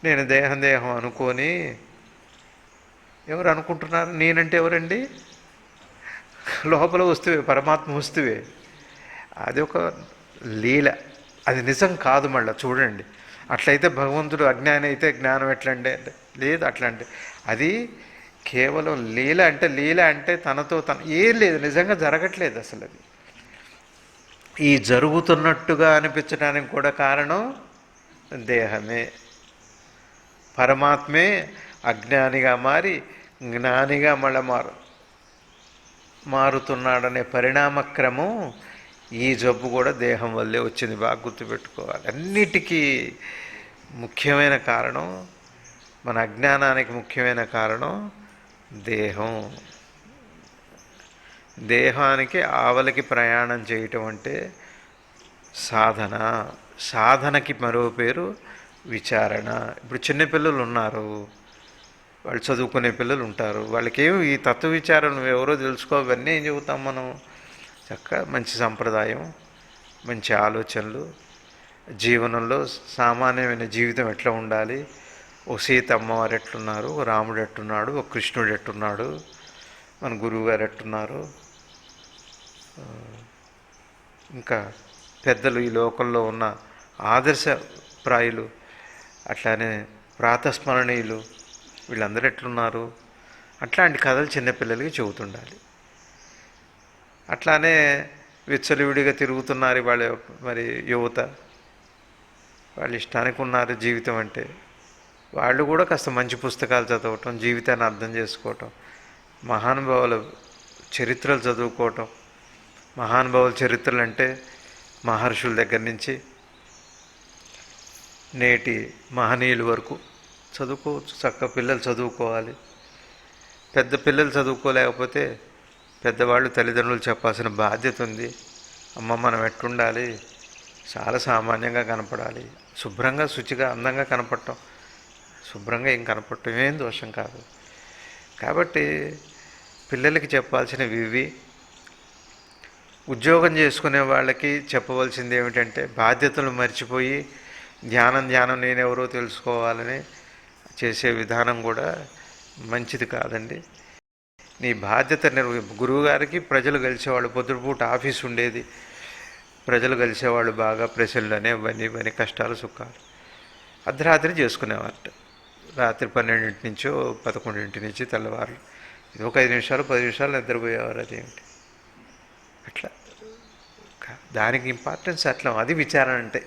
నేను దేహం అనుకొని ఎవరు అనుకుంటున్నారు? నేనంటే ఎవరండి? లోపల వస్తువే, పరమాత్మ వస్తువే. అది ఒక లీల, అది నిజం కాదు. మళ్ళీ చూడండి, అట్లయితే భగవంతుడు అజ్ఞాని అయితే జ్ఞానం ఎట్లండి అంటే లేదు. అట్లా అంటే అది కేవలం లీల అంటే తనతో తన ఏం లేదు, నిజంగా జరగట్లేదు అసలు. అది ఈ జరుగుతున్నట్టుగా అనిపించడానికి కూడా కారణం దేహమే. పరమాత్మే అజ్ఞానిగా మారి జ్ఞానిగా మళ్ళీ మారుతున్నాడనే పరిణామక్రమం ఈ జబ్బు కూడా దేహం వల్లే వచ్చింది. బాగా గుర్తుపెట్టుకోవాలి. అన్నిటికీ ముఖ్యమైన కారణం, మన అజ్ఞానానికి ముఖ్యమైన కారణం దేహం. దేహానికి ఆవలికి ప్రయాణం చేయటం అంటే సాధన. సాధనకి మరో పేరు విచారణ. ఇప్పుడు చిన్నపిల్లలు ఉన్నారు, వాళ్ళు చదువుకునే పిల్లలు ఉంటారు, వాళ్ళకేమి ఈ తత్వ విచారణ ఎవరో తెలుసుకో, అవన్నీ ఏం చెబుతాం మనం? చక్కగా మంచి సంప్రదాయం, మంచి ఆలోచనలు, జీవనంలో సామాన్యమైన జీవితం ఎట్లా ఉండాలి, ఓ సీత అమ్మవారు ఎట్లున్నారు, ఓ రాముడు ఎట్టున్నాడు, ఓ కృష్ణుడు ఎట్టున్నాడు, మన గురువు గారు ఎట్టున్నారు, ఇంకా పెద్దలు ఈ లోకంలో ఉన్న ఆదర్శప్రాయులు, అట్లానే ప్రాతస్మరణీయులు, వీళ్ళందరూ ఎట్లున్నారు, అట్లాంటి కథలు చిన్నపిల్లలకి చెబుతుండాలి. అట్లానే విచ్చలవిడిగా తిరుగుతున్నారు వాళ్ళ మరి యువత, వాళ్ళు ఇష్టానికి ఉన్నారు జీవితం అంటే. వాళ్ళు కూడా కాస్త మంచి పుస్తకాలు చదవటం, జీవితాన్ని అర్థం చేసుకోవటం, మహానుభావుల చరిత్రలు చదువుకోవటం. మహానుభావుల చరిత్రలు అంటే మహర్షుల దగ్గర నుంచి నేటి మహనీయుల వరకు చదువుకోవచ్చు. చక్కగా పిల్లలు చదువుకోవాలి. పెద్ద పిల్లలు చదువుకోలేకపోతే పెద్దవాళ్ళు తల్లిదండ్రులు చెప్పాల్సిన బాధ్యత ఉంది. అమ్మ మనం ఎట్టుండాలి, చాలా సామాన్యంగా కనపడాలి, శుభ్రంగా శుచిగా అందంగా కనపడటం, శుభ్రంగా ఏం కనపడటం ఏం దోషం కాదు. కాబట్టి పిల్లలకి చెప్పాల్సినవి ఇవి. ఉద్యోగం చేసుకునే వాళ్ళకి చెప్పవలసింది ఏమిటంటే బాధ్యతలు మర్చిపోయి ధ్యానం నేనెవరో తెలుసుకోవాలని చేసే విధానం కూడా మంచిది కాదండి. నీ బాధ్యత గురువుగారికి ప్రజలు కలిసేవాళ్ళు, పొద్దుపూట ఆఫీస్ ఉండేది, ప్రజలు కలిసేవాళ్ళు బాగా, ప్రశ్నలు ఇవన్నీ కష్టాలు సుఖాలు అర్ధరాత్రి చేసుకునేవారట. రాత్రి 12 నుంచో 11 నుంచి తెల్లవారు ఇది ఒక 5 నిమిషాలు 10 నిమిషాలు నిద్రపోయేవారు. అదేమిటి అట్లా, దానికి ఇంపార్టెన్స్ అట్లా. అది విచారణ అంటే.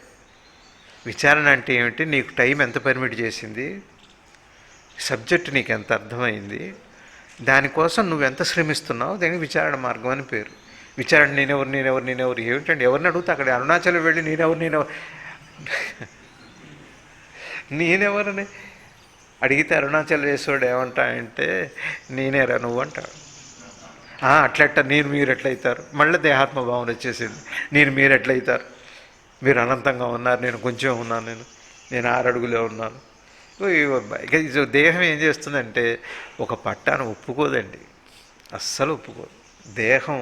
విచారణ అంటే ఏమిటి? నీకు టైం ఎంత పర్మిట్ చేసింది, సబ్జెక్ట్ నీకు ఎంత అర్థమైంది, దానికోసం నువ్వు ఎంత శ్రమిస్తున్నావు, దానికి విచారణ మార్గం అని పేరు. విచారణ నేనెవరు ఏమిటండి? ఎవరిని అడుగుతా అక్కడ అరుణాచలం వెళ్ళి నేనెవరని అడిగితే అరుణాచలేశ్వరుడు ఏమంటాయంటే నేనేరా నువ్వు అంటాడు. అట్లెట్ట మీరు ఎట్లయితారు? మళ్ళీ దేహాత్మ భావన వచ్చేసింది. మీరు ఎట్లయితారు? మీరు అనంతంగా ఉన్నారు, నేను కొంచెం ఉన్నాను, నేను 6 అడుగులే ఉన్నాను. ఇక దేహం ఏం చేస్తుందంటే ఒక పట్టాను ఒప్పుకోదండి, అస్సలు ఒప్పుకోదు. దేహం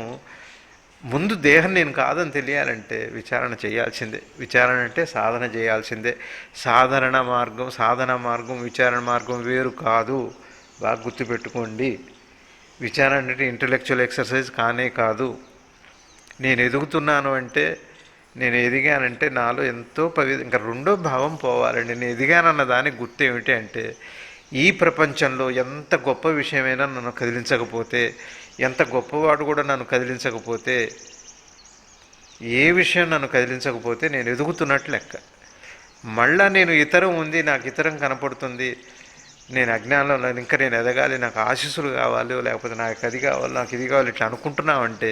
ముందు దేహం నేను కాదని తెలియాలంటే విచారణ చేయాల్సిందే. విచారణ అంటే సాధన చేయాల్సిందే. సాధన మార్గం విచారణ మార్గం వేరు కాదు, బాగా గుర్తుపెట్టుకోండి. విచారణ అంటే ఇంటలెక్చువల్ ఎక్సర్సైజ్ కానే కాదు. నేను ఎదుగుతున్నాను అంటే, నేను ఎదిగానంటే నాలో ఎంతో ఇంకా రెండో భావం పోవాలండి. నేను ఎదిగానన్న దానికి గుర్తు ఏమిటి అంటే, ఈ ప్రపంచంలో ఎంత గొప్ప విషయమైనా నన్ను కదిలించకపోతే, ఎంత గొప్పవాడు కూడా నన్ను కదిలించకపోతే, ఏ విషయం నన్ను కదిలించకపోతే నేను ఎదుగుతున్నట్లు లెక్క. మళ్ళా నేను ఇతరం ఉంది, నాకు ఇతరం కనపడుతుంది, నేను అజ్ఞానంలో ఇంకా నేను ఎదగాలి, నాకు ఆశీస్సులు కావాలి, లేకపోతే నాకు అది కావాలి, నాకు ఇది కావాలి, ఇట్లా అనుకుంటున్నామంటే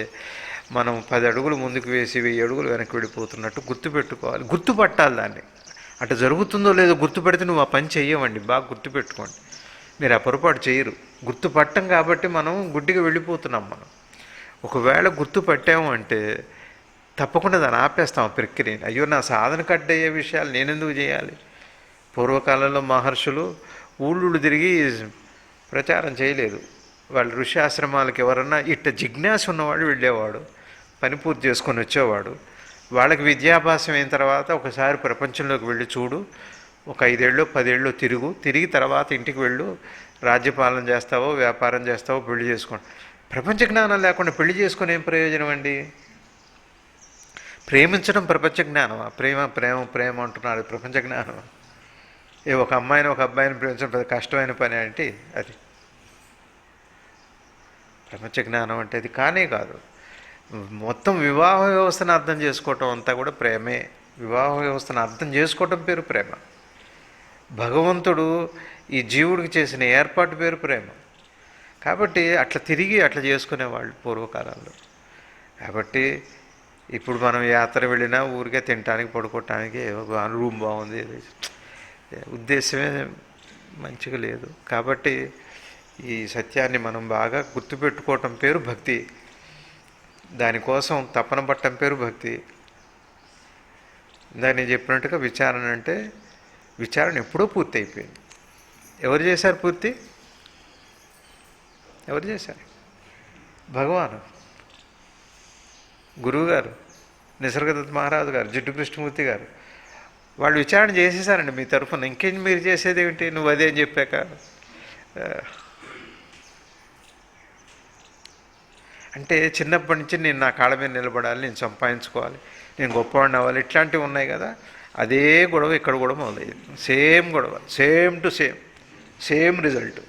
మనం 10 అడుగులు ముందుకు వేసి 1000 అడుగులు వెనక్కి వెళ్ళిపోతున్నట్టు గుర్తుపెట్టుకోవాలి. గుర్తుపట్టాలి దాన్ని. అటు జరుగుతుందో లేదో గుర్తుపెడితే నువ్వు ఆ పని చెయ్యవండి. బాగా గుర్తుపెట్టుకోండి. మీరు ఆ పొరపాటు చేయరు. గుర్తుపట్టం కాబట్టి మనం గుడ్డిగా వెళ్ళిపోతున్నాం. మనం ఒకవేళ గుర్తుపట్టాము అంటే తప్పకుండా దాన్ని ఆపేస్తాం ఆ ప్రక్రియని. అయ్యో నా సాధన కట్టయ్యే విషయాలు నేనెందుకు చేయాలి? పూర్వకాలంలో మహర్షులు ఊళ్ళు తిరిగి ప్రచారం చేయలేదు. వాళ్ళు ఋషి ఆశ్రమాలకు ఎవరన్నా ఇట్ట జిజ్ఞాస ఉన్నవాడు వెళ్ళేవాడు, పని పూర్తి చేసుకొని వచ్చేవాడు. వాళ్ళకి విద్యాభ్యాసం అయిన తర్వాత ఒకసారి ప్రపంచంలోకి వెళ్ళి చూడు, ఒక 5 ఏళ్ళు 10 ఏళ్ళు తిరిగి తర్వాత ఇంటికి వెళ్ళు, రాజ్యపాలన చేస్తావో వ్యాపారం చేస్తావో పెళ్లి చేసుకోండి. ప్రపంచ జ్ఞానం లేకుండా పెళ్లి చేసుకొని ఏం ప్రయోజనం అండి? ప్రేమించడం ప్రపంచ జ్ఞానమా? ప్రేమ ప్రేమ ప్రేమ అంటున్నాడు, ప్రపంచ జ్ఞానమా? ఒక అమ్మాయిని ఒక అబ్బాయిని ప్రేమించడం పెద్ద కష్టమైన పని అంటే అది ప్రపంచ జ్ఞానం అంటే అది కానే కాదు. మొత్తం వివాహ వ్యవస్థను అర్థం చేసుకోవటం అంతా కూడా ప్రేమే. వివాహ వ్యవస్థను అర్థం చేసుకోవటం పేరు ప్రేమ. భగవంతుడు ఈ జీవుడికి చేసిన ఏర్పాటు పేరు ప్రేమ. కాబట్టి అట్లా తిరిగి అట్లా చేసుకునేవాళ్ళు పూర్వకాలంలో. కాబట్టి ఇప్పుడు మనం యాత్ర వెళ్ళినా ఊరికే తినడానికి పడుకోవటానికి రూమ్ బాగుంది, ఉద్దేశమే మంచిగా లేదు. కాబట్టి ఈ సత్యాన్ని మనం బాగా గుర్తుపెట్టుకోవటం పేరు భక్తి. దానికోసం తపన పట్టడం పేరు భక్తి. దాన్ని చెప్పినట్టుగా విచారణ అంటే, విచారణ ఎప్పుడో పూర్తి అయిపోయింది. ఎవరు చేశారు పూర్తి? ఎవరు చేశారు? భగవాను, గురువుగారు, నిసర్గదత్త మహారాజు గారు, జిడ్డు కృష్ణమూర్తి గారు వాళ్ళు విచారణ చేసేసారండి మీ తరఫున. ఇంకేం మీరు చేసేది ఏమిటి? నువ్వు అదేం చెప్పాక అంటే చిన్నప్పటి నుంచి నేను నా కాళ్ళ మీద నిలబడాలి, నేను సంపాదించుకోవాలి, నేను గొప్పవాడిని అవ్వాలి, ఇట్లాంటివి ఉన్నాయి కదా. అదే గొడవ ఇక్కడ కూడా మొదలయ్యింది. సేమ్ గొడవ, same to same, same result.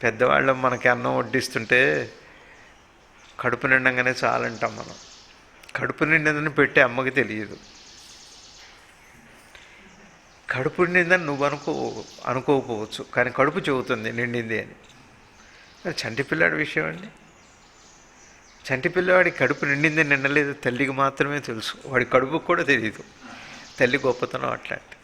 పెద్దవాళ్ళు మనకి అన్నం వడ్డిస్తుంటే కడుపు నిండంగానే చాలంటాం మనం. కడుపు నిండిందని పెట్టే అమ్మకి తెలియదు. కడుపు నిండిందని నువ్వు అనుకోకపోవచ్చు, కానీ కడుపు చెబుతుంది నిండింది అని. చంటి పిల్లాడి విషయం అండి. చంటి పిల్లవాడి కడుపు నిండింది నిండలేదు తల్లికి మాత్రమే తెలుసు. వాడి కడుపుకు కూడా తెలియదు తల్లి గొప్పతనం. అట్లాంటి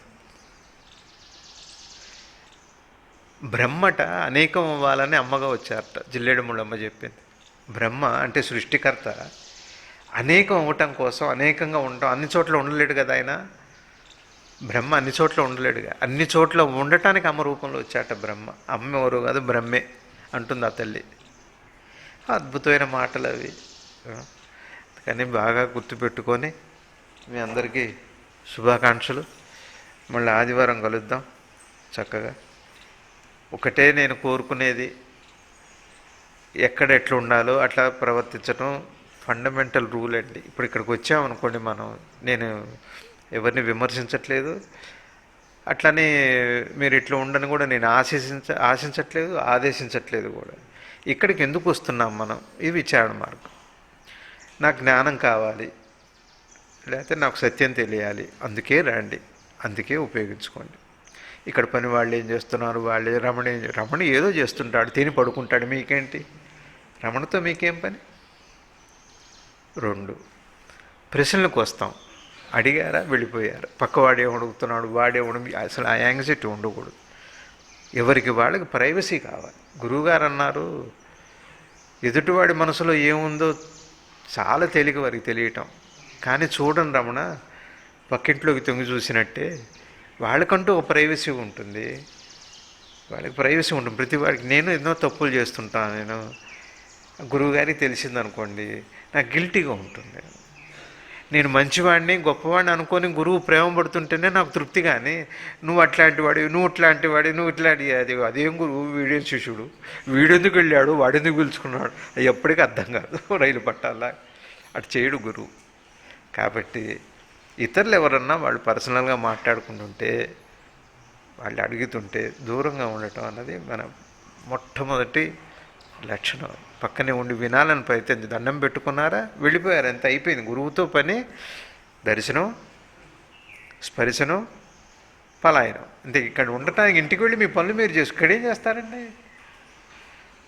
బ్రహ్మట అనేకం అవ్వాలని అమ్మగా వచ్చారట. జిల్లేడు ముళ్ళమ్మ చెప్పింది. బ్రహ్మ అంటే సృష్టికర్త అనేకం అవ్వటం కోసం, అనేకంగా ఉండటం. అన్ని చోట్ల ఉండలేడు కదా ఆయన. బ్రహ్మ అన్ని చోట్ల ఉండలేడుగా. అన్ని చోట్ల ఉండటానికి అమ్మ రూపంలో వచ్చాట బ్రహ్మ. అమ్మ ఎవరు కాదు, బ్రహ్మే అంటుంది ఆ తల్లి. అద్భుతమైన మాటలు అవి. కానీ బాగా గుర్తుపెట్టుకొని మీ అందరికీ శుభాకాంక్షలు. మళ్ళీ ఆదివారం కలుద్దాం చక్కగా. ఒకటే నేను కోరుకునేది, ఎక్కడ ఎట్లా ఉండాలో అట్లా ప్రవర్తించడం ఫండమెంటల్ రూల్ అండి. ఇప్పుడు ఇక్కడికి వచ్చామనుకోండి మనం, నేను ఎవరిని విమర్శించట్లేదు, అట్లనే మీరు ఇట్లా ఉండని కూడా నేను ఆశించట్లేదు, ఆదేశించట్లేదు కూడా. ఇక్కడికి ఎందుకు వస్తున్నాం మనం? ఇది విచారణ మార్గం. నాకు జ్ఞానం కావాలి, లేకపోతే నాకు సత్యం తెలియాలి, అందుకే రండి, అందుకే ఉపయోగించుకోండి. ఇక్కడ పని వాళ్ళు ఏం చేస్తున్నారు, వాళ్ళే రమణ ఏదో చేస్తుంటాడు, తిని పడుకుంటాడు, మీకేంటి? రమణతో మీకేం పని? 2 ప్రశ్నలకు వస్తాం. అడిగారా, వెళ్ళిపోయారు. పక్కవాడే అడుగుతున్నాడు, వాడే అసలు ఆ యాంగ్జైటీ ఉండకూడదు. ఎవరికి వాళ్ళకి ప్రైవసీ కావాలి. గురువుగారు అన్నారు, ఎదుటివాడి మనసులో ఏముందో చాలా తేలిక వారికి తెలియటం. కానీ చూడండి రమణ, పక్కింట్లోకి తొంగి చూసినట్టే వాళ్ళకంటూ ఒక ప్రైవసీ ఉంటుంది. వాళ్ళకి ప్రైవసీ ఉంటుంది. ప్రతి వాడికి నేను ఎన్నో తప్పులు చేస్తుంటాను. నేను గురువుగారికి తెలిసిందనుకోండి, నాకు గిల్టీగా ఉంటుంది. నేను మంచివాడిని, గొప్పవాడిని అనుకొని గురువు ప్రేమ పడుతుంటేనే నాకు తృప్తి. కానీ నువ్వు అట్లాంటి వాడివి, నువ్వు ఇట్లాంటి వాడివి, నువ్వు ఇట్లాంటి అదేం గురువు, వీడేం శిష్యుడు, వీడెందుకు వెళ్ళాడు, వాడెందుకు పిలుచుకున్నాడు, అది ఎప్పటికీ అర్థం కాదు. రైలు పట్టాలా అటు చేయడు గురువు. కాబట్టి ఇతరులు ఎవరన్నా వాళ్ళు పర్సనల్గా మాట్లాడుకుంటుంటే, వాళ్ళు అడుగుతుంటే దూరంగా ఉండటం అన్నది మన మొట్టమొదటి లక్షణం. పక్కనే ఉండి వినాలని ప్రయత్నించి దండం పెట్టుకున్నారా, వెళ్ళిపోయారు, ఎంత అయిపోయింది. గురువుతో పని దర్శనం, స్పర్శనం, పలాయనం. అంతే. ఇక్కడ ఉండటానికి ఇంటికి వెళ్ళి మీ పనులు మీరు చేసి ఇక్కడేం చేస్తారండి?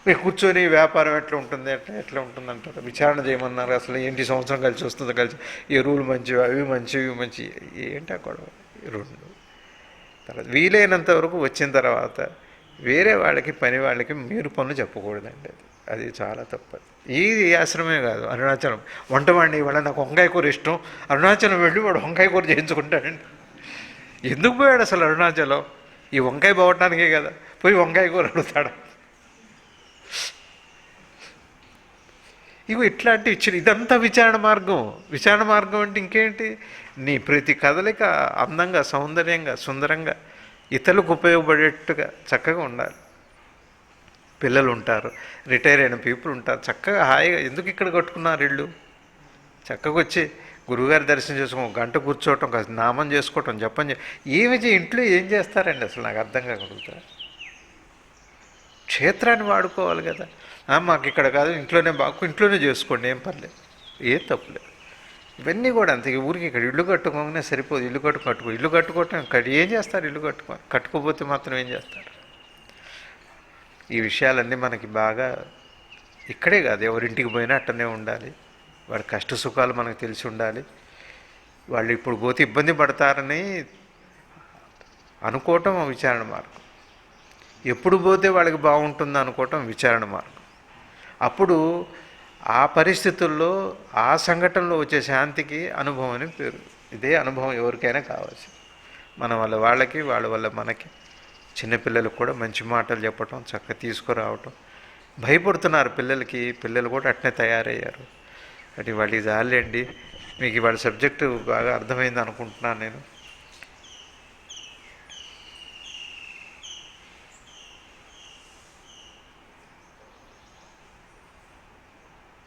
మీరు కూర్చొని వ్యాపారం ఎట్లా ఉంటుంది, ఎట్లా ఉంటుంది అంటారు. విచారణ చేయమన్నారు. అసలు ఏంటి సంవత్సరం కలిసి వస్తుందో, కలిసి ఎరువులు మంచివి, అవి మంచివి, మంచి ఏంటా గొడవ. 2 తర్వాత వీలైనంత వరకు వచ్చిన తర్వాత వేరే వాళ్ళకి, పని వాళ్ళకి మీరు పనులు చెప్పకూడదండి. అది చాలా తప్పదు. ఈ ఆశ్రమే కాదు, అరుణాచలం వంటవాడిని ఇవాళ నాకు వంకాయ కూర ఇష్టం, అరుణాచలం వెళ్ళి వాడు వంకాయ కూర చేయించుకుంటాడండి. ఎందుకు పోయాడు అసలు అరుణాచలం? ఈ వంకాయ బాగటానికే కదా, పోయి వంకాయ కూర అడుగుతాడు. ఇవి ఇట్లాంటి ఇదంతా విచారణ మార్గం. విచారణ మార్గం అంటే ఇంకేంటి? నీ ప్రతి కదలిక అందంగా, సౌందర్యంగా, సుందరంగా ఇతరులకు ఉపయోగపడేట్టుగా చక్కగా ఉండాలి. పిల్లలు ఉంటారు, రిటైర్ అయిన పీపుల్ ఉంటారు, చక్కగా హాయిగా ఎందుకు ఇక్కడ కట్టుకున్నారు ఇళ్ళు? చక్కగా వచ్చి గురువుగారి దర్శనం చేసుకోవడం, గంట కూర్చోవటం, కాస్త నామం చేసుకోవటం, జపం ఏమి ఇంట్లో ఏం చేస్తారండి అసలు? నాకు అర్థం కాకూడదు. క్షేత్రాన్ని వాడుకోవాలి కదా. మాకు ఇక్కడ కాదు, ఇంట్లోనే ఇంట్లోనే చేసుకోండి, ఏం పర్లేదు, ఏం తప్పులేదు. ఇవన్నీ కూడా అంతే. ఊరికి ఇక్కడ ఇల్లు కట్టుకోగానే సరిపోదు. ఇల్లు ఇల్లు కట్టుకోవటం ఏం చేస్తారు? ఇల్లు కట్టుకోపోతే మాత్రం ఏం చేస్తారు? ఈ విషయాలన్నీ మనకి బాగా ఇక్కడే కాదు, ఎవరింటికి పోయినా అట్టనే ఉండాలి. వాడి కష్ట సుఖాలు మనకు తెలిసి ఉండాలి. వాళ్ళు ఇప్పుడు పోతే ఇబ్బంది పడతారని అనుకోవటం విచారణ మార్గం. ఎప్పుడు పోతే వాళ్ళకి బాగుంటుంది అనుకోవటం విచారణ మార్గం. అప్పుడు ఆ పరిస్థితుల్లో ఆ సంఘటనలో వచ్చే శాంతికి అనుభవం అని పేరు. ఇదే అనుభవం ఎవరికైనా కావచ్చు. మన వల్ల వాళ్ళకి, వాళ్ళ వల్ల మనకి. చిన్నపిల్లలకు కూడా మంచి మాటలు చెప్పటం, చక్కగా తీసుకురావటం. భయపడుతున్నారు పిల్లలకి, పిల్లలు కూడా అట్నే తయారయ్యారు. అది వాళ్ళకి జాలేండి. మీకు వాళ్ళ సబ్జెక్టు బాగా అర్థమైంది అనుకుంటున్నాను నేను.